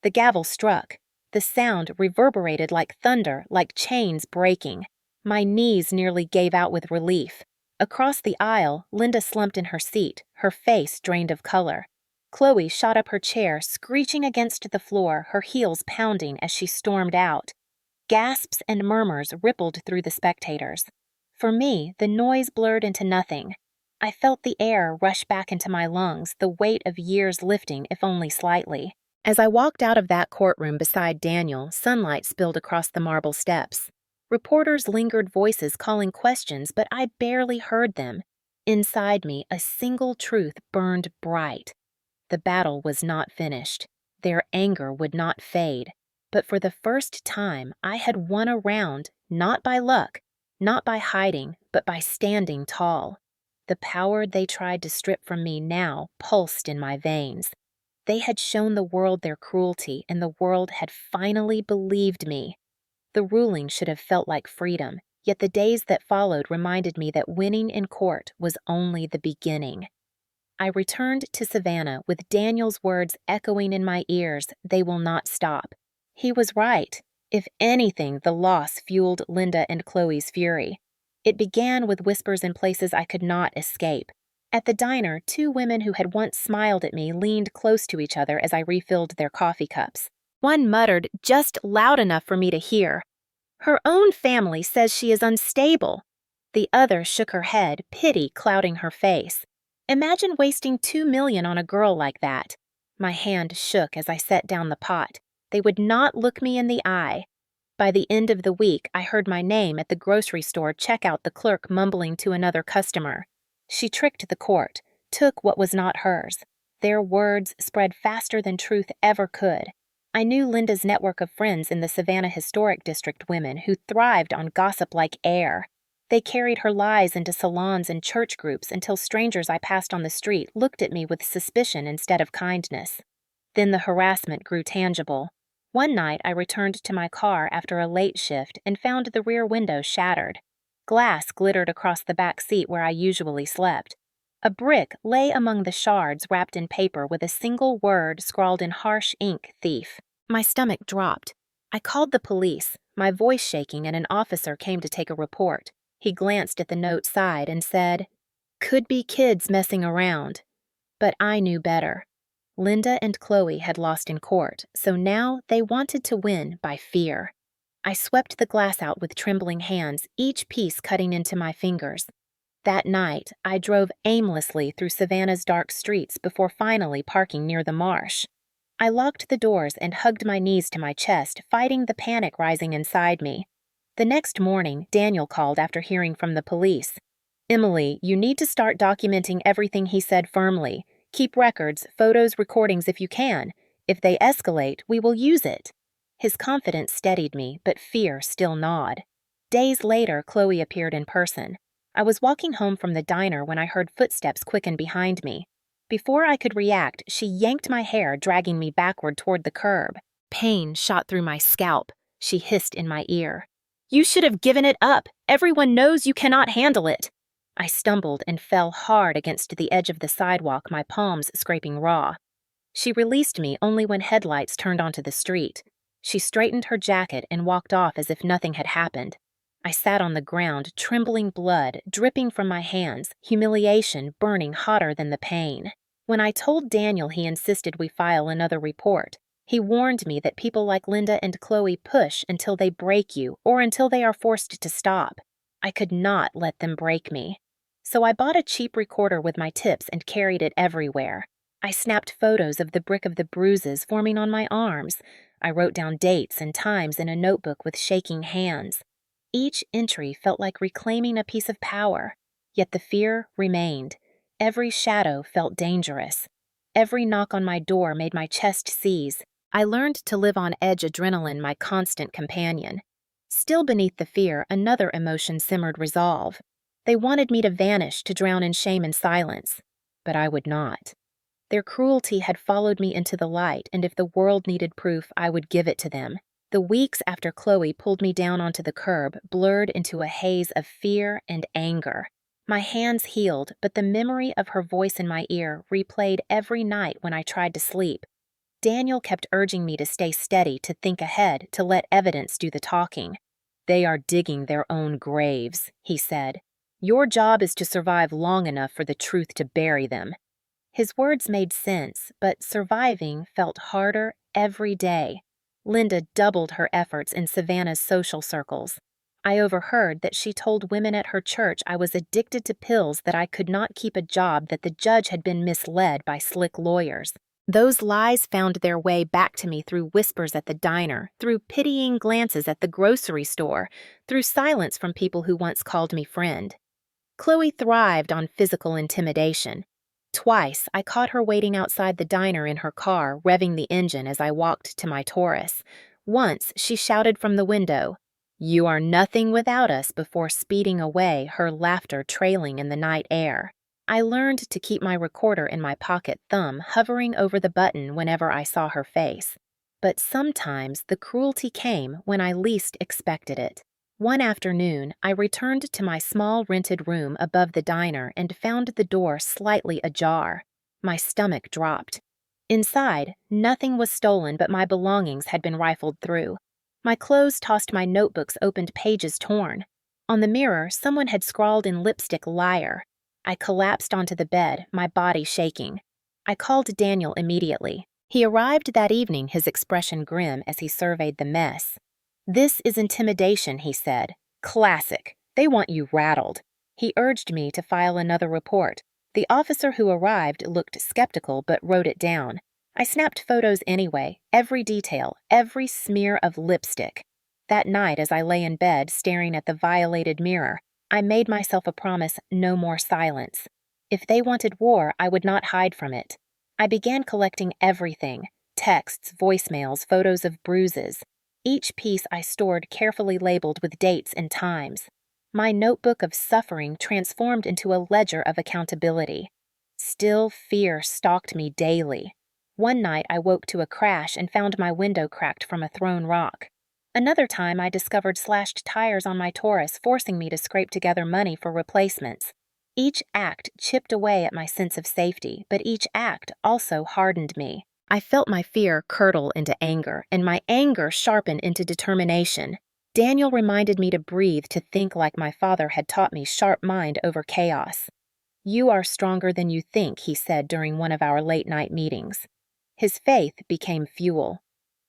The gavel struck. The sound reverberated like thunder, like chains breaking. My knees nearly gave out with relief. Across the aisle, Linda slumped in her seat, her face drained of color. Chloe shot up her chair, screeching against the floor, her heels pounding as she stormed out. Gasps and murmurs rippled through the spectators. For me, the noise blurred into nothing. I felt the air rush back into my lungs, the weight of years lifting, if only slightly. As I walked out of that courtroom beside Daniel, sunlight spilled across the marble steps. Reporters lingered, voices calling questions, but I barely heard them. Inside me, a single truth burned bright. The battle was not finished. Their anger would not fade. But for the first time, I had won a round, not by luck, not by hiding, but by standing tall. The power they tried to strip from me now pulsed in my veins. They had shown the world their cruelty, and the world had finally believed me. The ruling should have felt like freedom, yet the days that followed reminded me that winning in court was only the beginning. I returned to Savannah with Daniel's words echoing in my ears, "They will not stop." He was right. If anything, the loss fueled Linda and Chloe's fury. It began with whispers in places I could not escape. At the diner, two women who had once smiled at me leaned close to each other as I refilled their coffee cups. One muttered, just loud enough for me to hear, "Her own family says she is unstable." The other shook her head, pity clouding her face. Imagine wasting $2 million on a girl like that. My hand shook as I set down the pot. They would not look me in the eye. By the end of the week, I heard my name at the grocery store check out the clerk mumbling to another customer. She tricked the court, took what was not hers. Their words spread faster than truth ever could. I knew Linda's network of friends in the Savannah Historic District women who thrived on gossip like air. They carried her lies into salons and church groups until strangers I passed on the street looked at me with suspicion instead of kindness. Then the harassment grew tangible. One night I returned to my car after a late shift and found the rear window shattered. Glass glittered across the back seat where I usually slept. A brick lay among the shards wrapped in paper with a single word scrawled in harsh ink, "Thief." My stomach dropped. I called the police, my voice shaking, and an officer came to take a report. He glanced at the note side and said, "Could be kids messing around." But I knew better. Linda and Chloe had lost in court, so now they wanted to win by fear. I swept the glass out with trembling hands, each piece cutting into my fingers. That night, I drove aimlessly through Savannah's dark streets before finally parking near the marsh. I locked the doors and hugged my knees to my chest, fighting the panic rising inside me. The next morning, Daniel called after hearing from the police. "Emily, you need to start documenting everything he said firmly. Keep records, photos, recordings if you can. If they escalate, we will use it." His confidence steadied me, but fear still gnawed. Days later, Chloe appeared in person. I was walking home from the diner when I heard footsteps quicken behind me. Before I could react, she yanked my hair, dragging me backward toward the curb. Pain shot through my scalp. She hissed in my ear, "You should have given it up. Everyone knows you cannot handle it." I stumbled and fell hard against the edge of the sidewalk, my palms scraping raw. She released me only when headlights turned onto the street. She straightened her jacket and walked off as if nothing had happened. I sat on the ground, trembling, blood dripping from my hands, humiliation burning hotter than the pain. When I told Daniel, he insisted we file another report. He warned me that people like Linda and Chloe push until they break you or until they are forced to stop. I could not let them break me. So I bought a cheap recorder with my tips and carried it everywhere. I snapped photos of the bruises forming on my arms. I wrote down dates and times in a notebook with shaking hands. Each entry felt like reclaiming a piece of power, yet the fear remained. Every shadow felt dangerous. every knock on my door made my chest seize. I learned to live on edge, adrenaline my constant companion. Still beneath the fear, another emotion simmered, resolve. They wanted me to vanish, to drown in shame and silence. But I would not. Their cruelty had followed me into the light, and if the world needed proof, I would give it to them. The weeks after Chloe pulled me down onto the curb blurred into a haze of fear and anger. My hands healed, but the memory of her voice in my ear replayed every night when I tried to sleep. Daniel kept urging me to stay steady, to think ahead, to let evidence do the talking. "They are digging their own graves," he said. "Your job is to survive long enough for the truth to bury them." His words made sense, but surviving felt harder every day. Linda doubled her efforts in Savannah's social circles. I overheard that she told women at her church I was addicted to pills, that I could not keep a job, that the judge had been misled by slick lawyers. Those lies found their way back to me through whispers at the diner, through pitying glances at the grocery store, through silence from people who once called me friend. Chloe thrived on physical intimidation. Twice, I caught her waiting outside the diner in her car, revving the engine as I walked to my Taurus. Once, she shouted from the window, "You are nothing without us," before speeding away, her laughter trailing in the night air. I learned to keep my recorder in my pocket, thumb hovering over the button whenever I saw her face. But sometimes the cruelty came when I least expected it. One afternoon, I returned to my small rented room above the diner and found the door slightly ajar. My stomach dropped. Inside, nothing was stolen, but my belongings had been rifled through. My clothes tossed, my notebooks opened, pages torn. On the mirror, someone had scrawled in lipstick, "Liar." I collapsed onto the bed, my body shaking. I called Daniel immediately. He arrived that evening, his expression grim as he surveyed the mess. "This is intimidation," he said. "Classic. They want you rattled." He urged me to file another report. The officer who arrived looked skeptical but wrote it down. I snapped photos anyway, every detail, every smear of lipstick. That night, as I lay in bed staring at the violated mirror, I made myself a promise: no more silence. If they wanted war, I would not hide from it. I began collecting everything: texts, voicemails, photos of bruises. Each piece I stored carefully labeled with dates and times. My notebook of suffering transformed into a ledger of accountability. Still, fear stalked me daily. One night I woke to a crash and found my window cracked from a thrown rock. Another time I discovered slashed tires on my Taurus, forcing me to scrape together money for replacements. Each act chipped away at my sense of safety, but each act also hardened me. I felt my fear curdle into anger, and my anger sharpen into determination. Daniel reminded me to breathe, to think like my father had taught me, sharp mind over chaos. "You are stronger than you think," he said during one of our late-night meetings. His faith became fuel.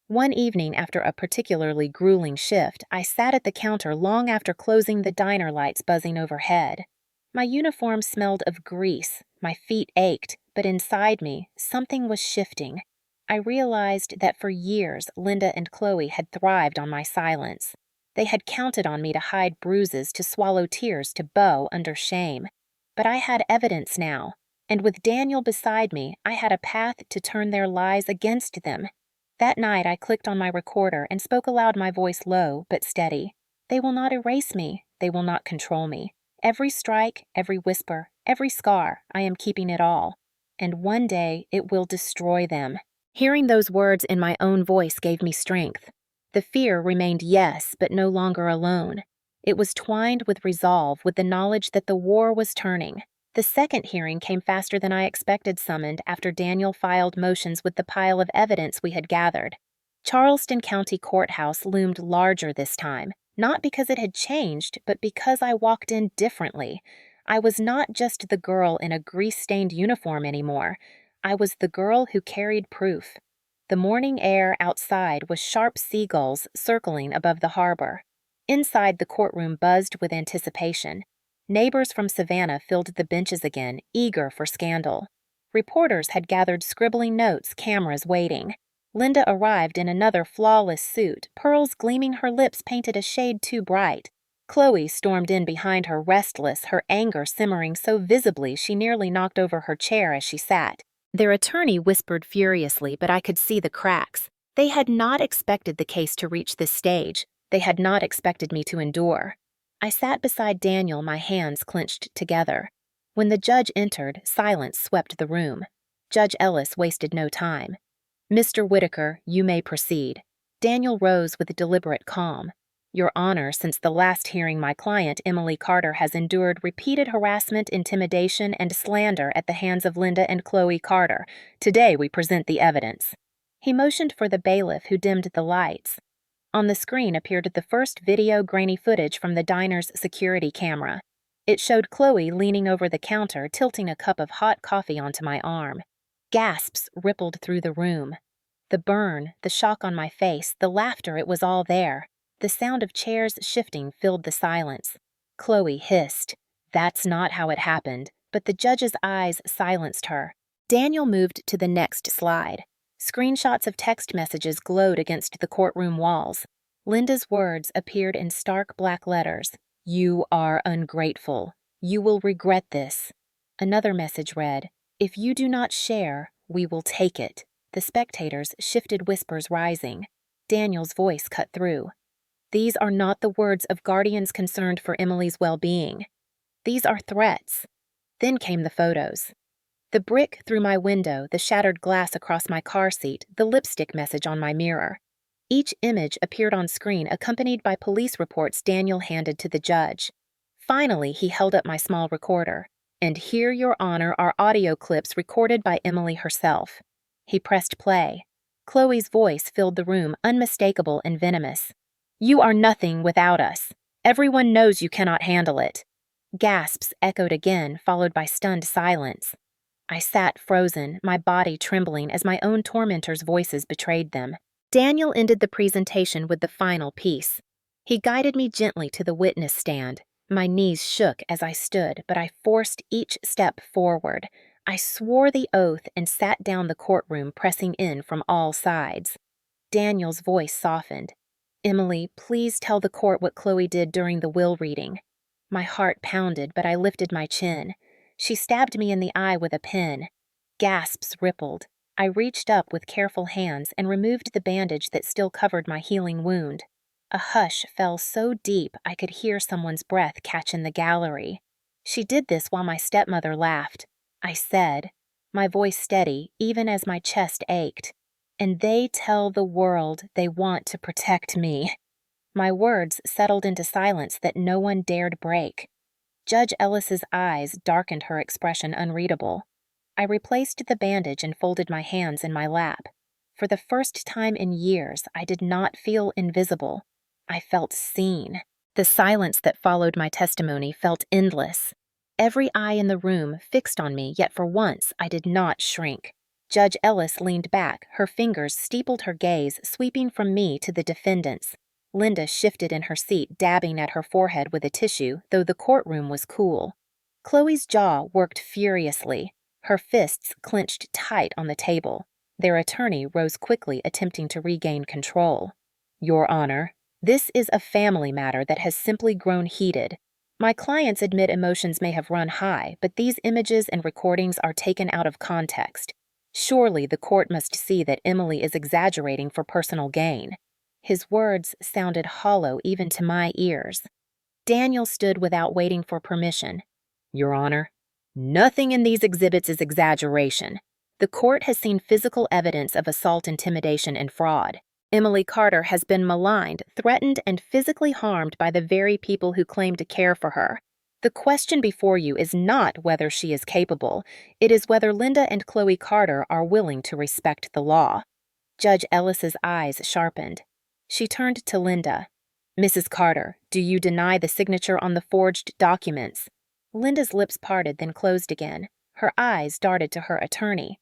One evening after a particularly grueling shift, I sat at the counter long after closing, the diner lights buzzing overhead. My uniform smelled of grease, my feet ached, but inside me, something was shifting. I realized that for years, Linda and Chloe had thrived on my silence. They had counted on me to hide bruises, to swallow tears, to bow under shame. But I had evidence now, and with Daniel beside me, I had a path to turn their lies against them. That night I clicked on my recorder and spoke aloud, my voice low but steady. "They will not erase me. They will not control me. Every strike, every whisper, every scar, I am keeping it all. And one day it will destroy them." Hearing those words in my own voice gave me strength. The fear remained, yes, but no longer alone. It was twined with resolve, with the knowledge that the war was turning. The second hearing came faster than I expected, summoned after Daniel filed motions with the pile of evidence we had gathered. Charleston County Courthouse loomed larger this time, not because it had changed, but because I walked in differently. I was not just the girl in a grease-stained uniform anymore. I was the girl who carried proof. The morning air outside was sharp seagulls circling above the harbor. Inside, the courtroom buzzed with anticipation. Neighbors from Savannah filled the benches again, eager for scandal. Reporters had gathered, scribbling notes, cameras waiting. Linda arrived in another flawless suit, pearls gleaming, her lips painted a shade too bright. Chloe stormed in behind her, restless, her anger simmering so visibly she nearly knocked over her chair as she sat. Their attorney whispered furiously, but I could see the cracks. They had not expected the case to reach this stage. They had not expected me to endure. I sat beside Daniel, my hands clenched together. When the judge entered, silence swept the room. Judge Ellis wasted no time. "Mr. Whitaker, you may proceed." Daniel rose with deliberate calm. "Your Honor, since the last hearing, my client, Emily Carter, has endured repeated harassment, intimidation, and slander at the hands of Linda and Chloe Carter. Today we present the evidence." He motioned for the bailiff, who dimmed the lights. On the screen appeared the first video grainy footage from the diner's security camera. It showed Chloe leaning over the counter, tilting a cup of hot coffee onto my arm. Gasps rippled through the room. The burn, the shock on my face, the laughter, it was all there. The sound of chairs shifting filled the silence. Chloe hissed. "That's not how it happened," but the judge's eyes silenced her. Daniel moved to the next slide. Screenshots of text messages glowed against the courtroom walls. Linda's words appeared in stark black letters. "You are ungrateful. You will regret this." Another message read, "If you do not share, we will take it." The spectators shifted, whispers rising. Daniel's voice cut through. "These are not the words of guardians concerned for Emily's well-being. These are threats." Then came the photos. The brick through my window, the shattered glass across my car seat, the lipstick message on my mirror. Each image appeared on screen, accompanied by police reports Daniel handed to the judge. Finally, he held up my small recorder. "And here, Your Honor, are audio clips recorded by Emily herself." He pressed play. Chloe's voice filled the room, unmistakable and venomous. "You are nothing without us. Everyone knows you cannot handle it." Gasps echoed again, followed by stunned silence. I sat frozen, my body trembling as my own tormentors' voices betrayed them. Daniel ended the presentation with the final piece. He guided me gently to the witness stand. My knees shook as I stood, but I forced each step forward. I swore the oath and sat down, the courtroom pressing in from all sides. Daniel's voice softened. "Emily, please tell the court what Chloe did during the will reading." My heart pounded, but I lifted my chin. She stabbed me in the eye with a pen. Gasps rippled. I reached up with careful hands and removed the bandage that still covered my healing wound. A hush fell so deep I could hear someone's breath catch in the gallery. "She did this while my stepmother laughed," I said, my voice steady even as my chest ached. "And they tell the world they want to protect me." My words settled into silence that no one dared break. Judge Ellis's eyes darkened, her expression unreadable. I replaced the bandage and folded my hands in my lap. For the first time in years, I did not feel invisible. I felt seen. The silence that followed my testimony felt endless. Every eye in the room fixed on me, yet for once I did not shrink. Judge Ellis leaned back, her fingers steepled her gaze, sweeping from me to the defendants. Linda shifted in her seat, dabbing at her forehead with a tissue, though the courtroom was cool. Chloe's jaw worked furiously, her fists clenched tight on the table. Their attorney rose quickly, attempting to regain control. "Your Honor, this is a family matter that has simply grown heated. My clients admit emotions may have run high, but these images and recordings are taken out of context. Surely the court must see that Emily is exaggerating for personal gain." His words sounded hollow even to my ears. Daniel stood without waiting for permission. "Your Honor, nothing in these exhibits is exaggeration. The court has seen physical evidence of assault, intimidation, and fraud. Emily Carter has been maligned, threatened, and physically harmed by the very people who claim to care for her. The question before you is not whether she is capable. It is whether Linda and Chloe Carter are willing to respect the law." Judge Ellis's eyes sharpened. She turned to Linda. "Mrs. Carter, do you deny the signature on the forged documents?" Linda's lips parted, then closed again. Her eyes darted to her attorney.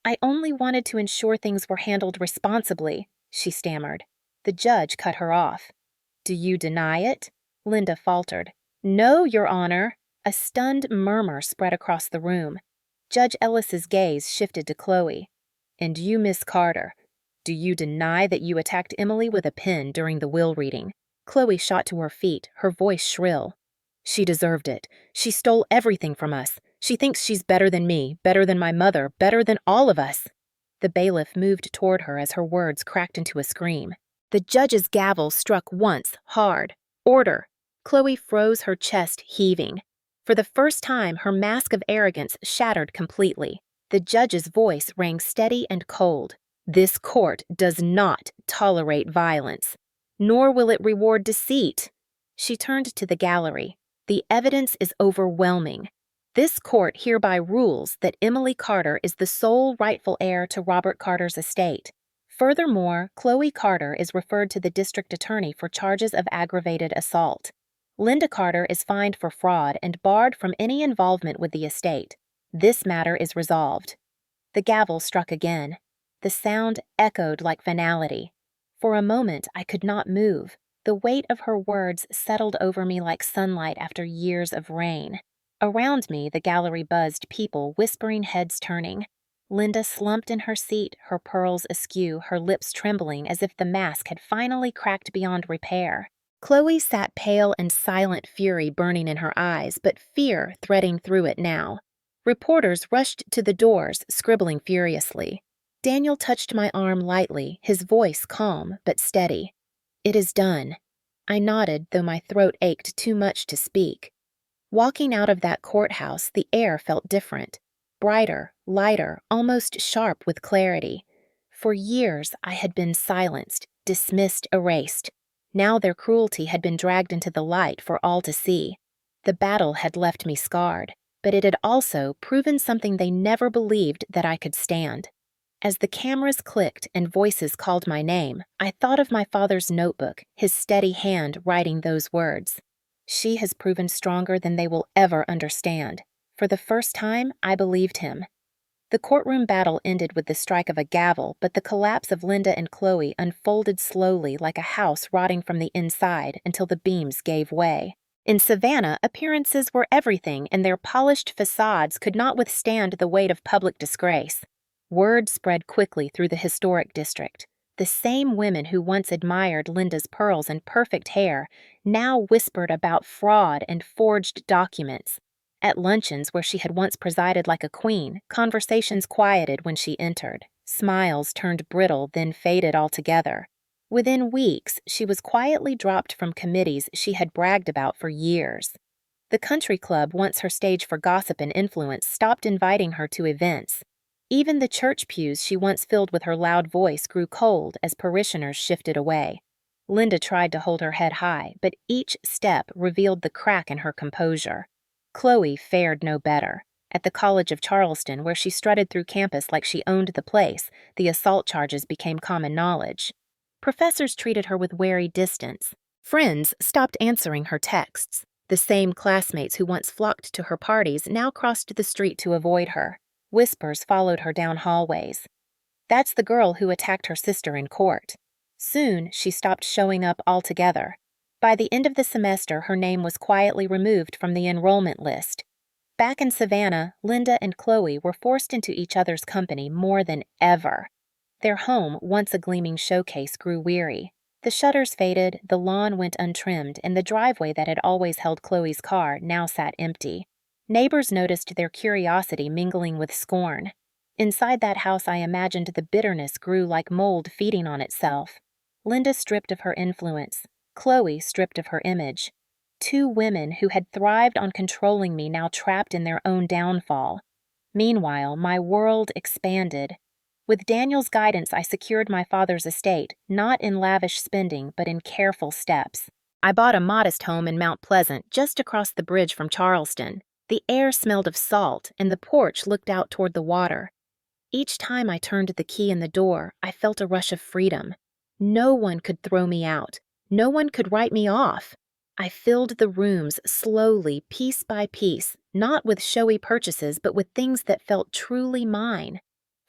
I only wanted to ensure things were handled responsibly," she stammered. The judge cut her off. "Do you deny it?" Linda faltered. "No, Your Honor." A stunned murmur spread across the room. Judge Ellis's gaze shifted to Chloe. "And you, Miss Carter, do you deny that you attacked Emily with a pen during the will reading?" Chloe shot to her feet, her voice shrill. "She deserved it. She stole everything from us. She thinks she's better than me, better than my mother, better than all of us." The bailiff moved toward her as her words cracked into a scream. The judge's gavel struck once, hard. "Order!" Chloe froze, her chest heaving. For the first time, her mask of arrogance shattered completely. The judge's voice rang steady and cold. "This court does not tolerate violence, nor will it reward deceit." She turned to the gallery. "The evidence is overwhelming. This court hereby rules that Emily Carter is the sole rightful heir to Robert Carter's estate. Furthermore, Chloe Carter is referred to the district attorney for charges of aggravated assault. Linda Carter is fined for fraud and barred from any involvement with the estate. This matter is resolved." The gavel struck again. The sound echoed like finality. For a moment, I could not move. The weight of her words settled over me like sunlight after years of rain. Around me, the gallery buzzed people, whispering, heads turning. Linda slumped in her seat, her pearls askew, her lips trembling as if the mask had finally cracked beyond repair. Chloe sat pale and silent, fury burning in her eyes, but fear threading through it now. Reporters rushed to the doors, scribbling furiously. Daniel touched my arm lightly, his voice calm but steady. "It is done." I nodded, though my throat ached too much to speak. Walking out of that courthouse, the air felt different. Brighter, lighter, almost sharp with clarity. For years, I had been silenced, dismissed, erased. Now their cruelty had been dragged into the light for all to see. The battle had left me scarred, but it had also proven something they never believed that I could stand. As the cameras clicked and voices called my name, I thought of my father's notebook, his steady hand writing those words. "She has proven stronger than they will ever understand." For the first time, I believed him. The courtroom battle ended with the strike of a gavel, but the collapse of Linda and Chloe unfolded slowly like a house rotting from the inside until the beams gave way. In Savannah, appearances were everything, and their polished facades could not withstand the weight of public disgrace. Word spread quickly through the historic district. The same women who once admired Linda's pearls and perfect hair now whispered about fraud and forged documents. At luncheons, where she had once presided like a queen, conversations quieted when she entered. Smiles turned brittle, then faded altogether. Within weeks, she was quietly dropped from committees she had bragged about for years. The country club, once her stage for gossip and influence, stopped inviting her to events. Even the church pews she once filled with her loud voice grew cold as parishioners shifted away. Linda tried to hold her head high, but each step revealed the crack in her composure. Chloe fared no better. At the College of Charleston, where she strutted through campus like she owned the place, the assault charges became common knowledge. Professors treated her with wary distance. Friends stopped answering her texts. The same classmates who once flocked to her parties now crossed the street to avoid her. Whispers followed her down hallways. "That's the girl who attacked her sister in court." Soon, she stopped showing up altogether. By the end of the semester, her name was quietly removed from the enrollment list. Back in Savannah, Linda and Chloe were forced into each other's company more than ever. Their home, once a gleaming showcase, grew weary. The shutters faded, the lawn went untrimmed, and the driveway that had always held Chloe's car now sat empty. Neighbors noticed their curiosity mingling with scorn. Inside that house, I imagined the bitterness grew like mold feeding on itself. Linda stripped of her influence. Chloe stripped of her image. Two women who had thrived on controlling me now trapped in their own downfall. Meanwhile, my world expanded. With Daniel's guidance, I secured my father's estate, not in lavish spending, but in careful steps. I bought a modest home in Mount Pleasant, just across the bridge from Charleston. The air smelled of salt, and the porch looked out toward the water. Each time I turned the key in the door, I felt a rush of freedom. No one could throw me out. No one could write me off. I filled the rooms slowly, piece by piece, not with showy purchases, but with things that felt truly mine.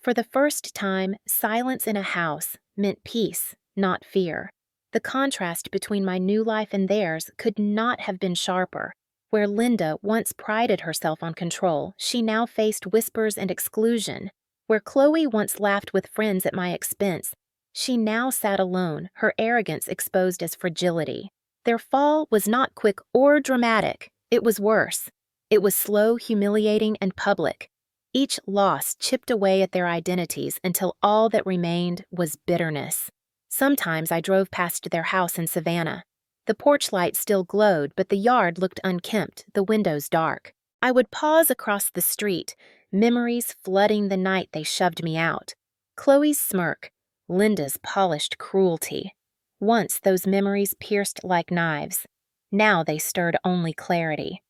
For the first time, silence in a house meant peace, not fear. The contrast between my new life and theirs could not have been sharper. Where Linda once prided herself on control, she now faced whispers and exclusion. Where Chloe once laughed with friends at my expense, she now sat alone, her arrogance exposed as fragility. Their fall was not quick or dramatic. It was worse. It was slow, humiliating, and public. Each loss chipped away at their identities until all that remained was bitterness. Sometimes I drove past their house in Savannah. The porch light still glowed, but the yard looked unkempt, the windows dark. I would pause across the street, memories flooding the night they shoved me out. Chloe's smirk, Linda's polished cruelty. Once those memories pierced like knives. Now they stirred only clarity.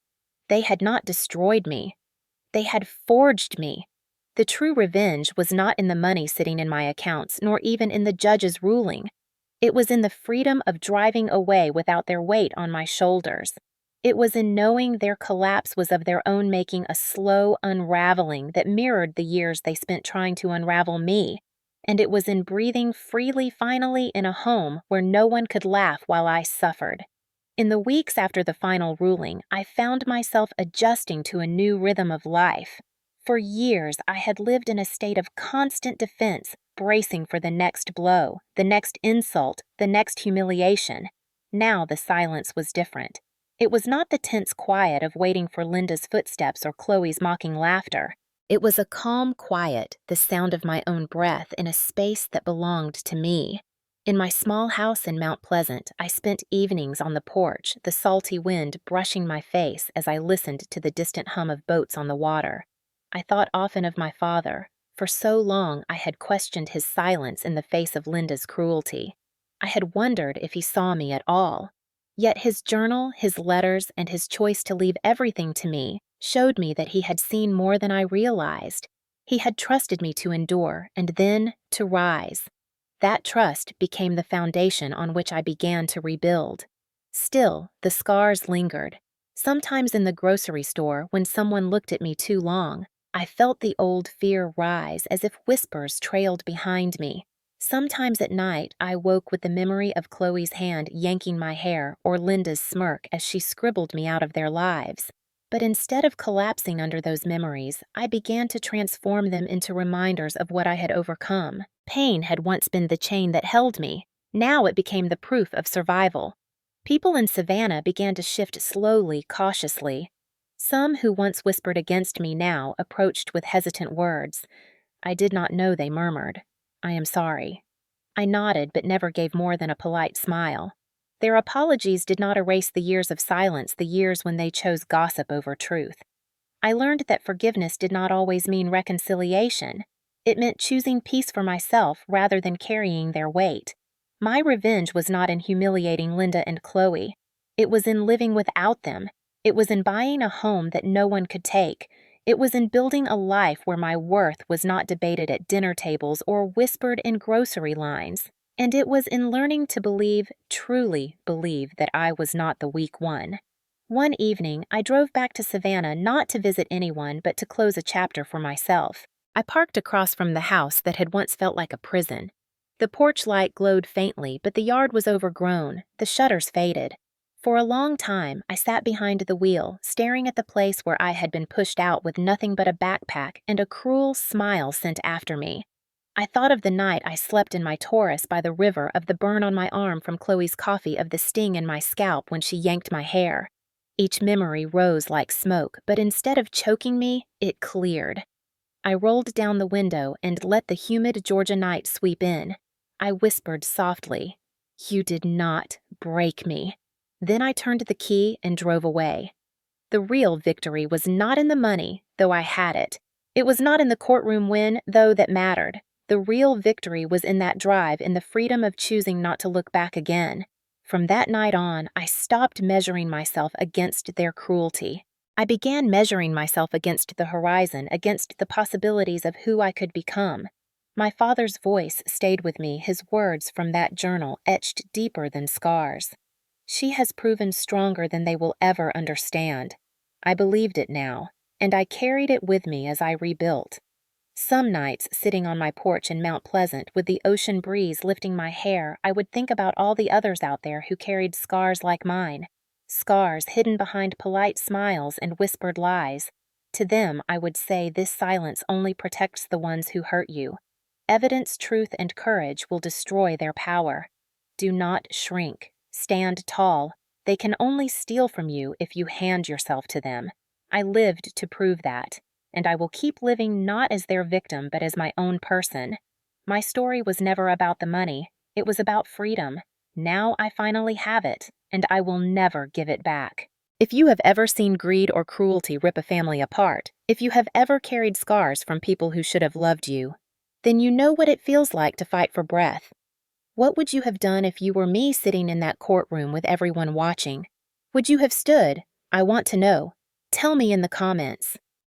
They had not destroyed me. They had forged me. The true revenge was not in the money sitting in my accounts, nor even in the judge's ruling. It was in the freedom of driving away without their weight on my shoulders. It was in knowing their collapse was of their own making, a slow unraveling that mirrored the years they spent trying to unravel me. And it was in breathing freely finally in a home where no one could laugh while I suffered. In the weeks after the final ruling, I found myself adjusting to a new rhythm of life. For years, I had lived in a state of constant defense, bracing for the next blow, the next insult, the next humiliation. Now the silence was different. It was not the tense quiet of waiting for Linda's footsteps or Chloe's mocking laughter. It was a calm quiet, the sound of my own breath in a space that belonged to me. In my small house in Mount Pleasant, I spent evenings on the porch, the salty wind brushing my face as I listened to the distant hum of boats on the water. I thought often of my father. For so long I had questioned his silence in the face of Linda's cruelty. I had wondered if he saw me at all. Yet his journal, his letters, and his choice to leave everything to me showed me that he had seen more than I realized. He had trusted me to endure and then to rise. That trust became the foundation on which I began to rebuild. Still, the scars lingered. Sometimes in the grocery store, when someone looked at me too long, I felt the old fear rise as if whispers trailed behind me. Sometimes at night, I woke with the memory of Chloe's hand yanking my hair or Linda's smirk as she scribbled me out of their lives. But instead of collapsing under those memories, I began to transform them into reminders of what I had overcome. Pain had once been the chain that held me. Now it became the proof of survival. People in Savannah began to shift slowly, cautiously. Some who once whispered against me now approached with hesitant words. I did not know they murmured. "I am sorry." I nodded but never gave more than a polite smile. Their apologies did not erase the years of silence, the years when they chose gossip over truth. I learned that forgiveness did not always mean reconciliation. It meant choosing peace for myself rather than carrying their weight. My revenge was not in humiliating Linda and Chloe. It was in living without them. It was in buying a home that no one could take. It was in building a life where my worth was not debated at dinner tables or whispered in grocery lines. And it was in learning to believe, truly believe, that I was not the weak one. One evening, I drove back to Savannah not to visit anyone but to close a chapter for myself. I parked across from the house that had once felt like a prison. The porch light glowed faintly, but the yard was overgrown, the shutters faded. For a long time, I sat behind the wheel, staring at the place where I had been pushed out with nothing but a backpack and a cruel smile sent after me. I thought of the night I slept in my Taurus by the river, of the burn on my arm from Chloe's coffee, of the sting in my scalp when she yanked my hair. Each memory rose like smoke, but instead of choking me, it cleared. I rolled down the window and let the humid Georgia night sweep in. I whispered softly, "You did not break me." Then I turned the key and drove away. The real victory was not in the money, though I had it. It was not in the courtroom win, though that mattered. The real victory was in that drive, in the freedom of choosing not to look back again. From that night on, I stopped measuring myself against their cruelty. I began measuring myself against the horizon, against the possibilities of who I could become. My father's voice stayed with me, his words from that journal etched deeper than scars. "She has proven stronger than they will ever understand." I believed it now, and I carried it with me as I rebuilt. Some nights, sitting on my porch in Mount Pleasant with the ocean breeze lifting my hair, I would think about all the others out there who carried scars like mine. Scars hidden behind polite smiles and whispered lies. To them, I would say, this silence only protects the ones who hurt you. Evidence, truth, and courage will destroy their power. Do not shrink. Stand tall. They can only steal from you if you hand yourself to them. I lived to prove that, and I will keep living not as their victim but as my own person. My story was never about the money. It was about freedom. Now I finally have it, and I will never give it back. If you have ever seen greed or cruelty rip a family apart, if you have ever carried scars from people who should have loved you, then you know what it feels like to fight for breath. What would you have done if you were me sitting in that courtroom with everyone watching? Would you have stood? I want to know. Tell me in the comments.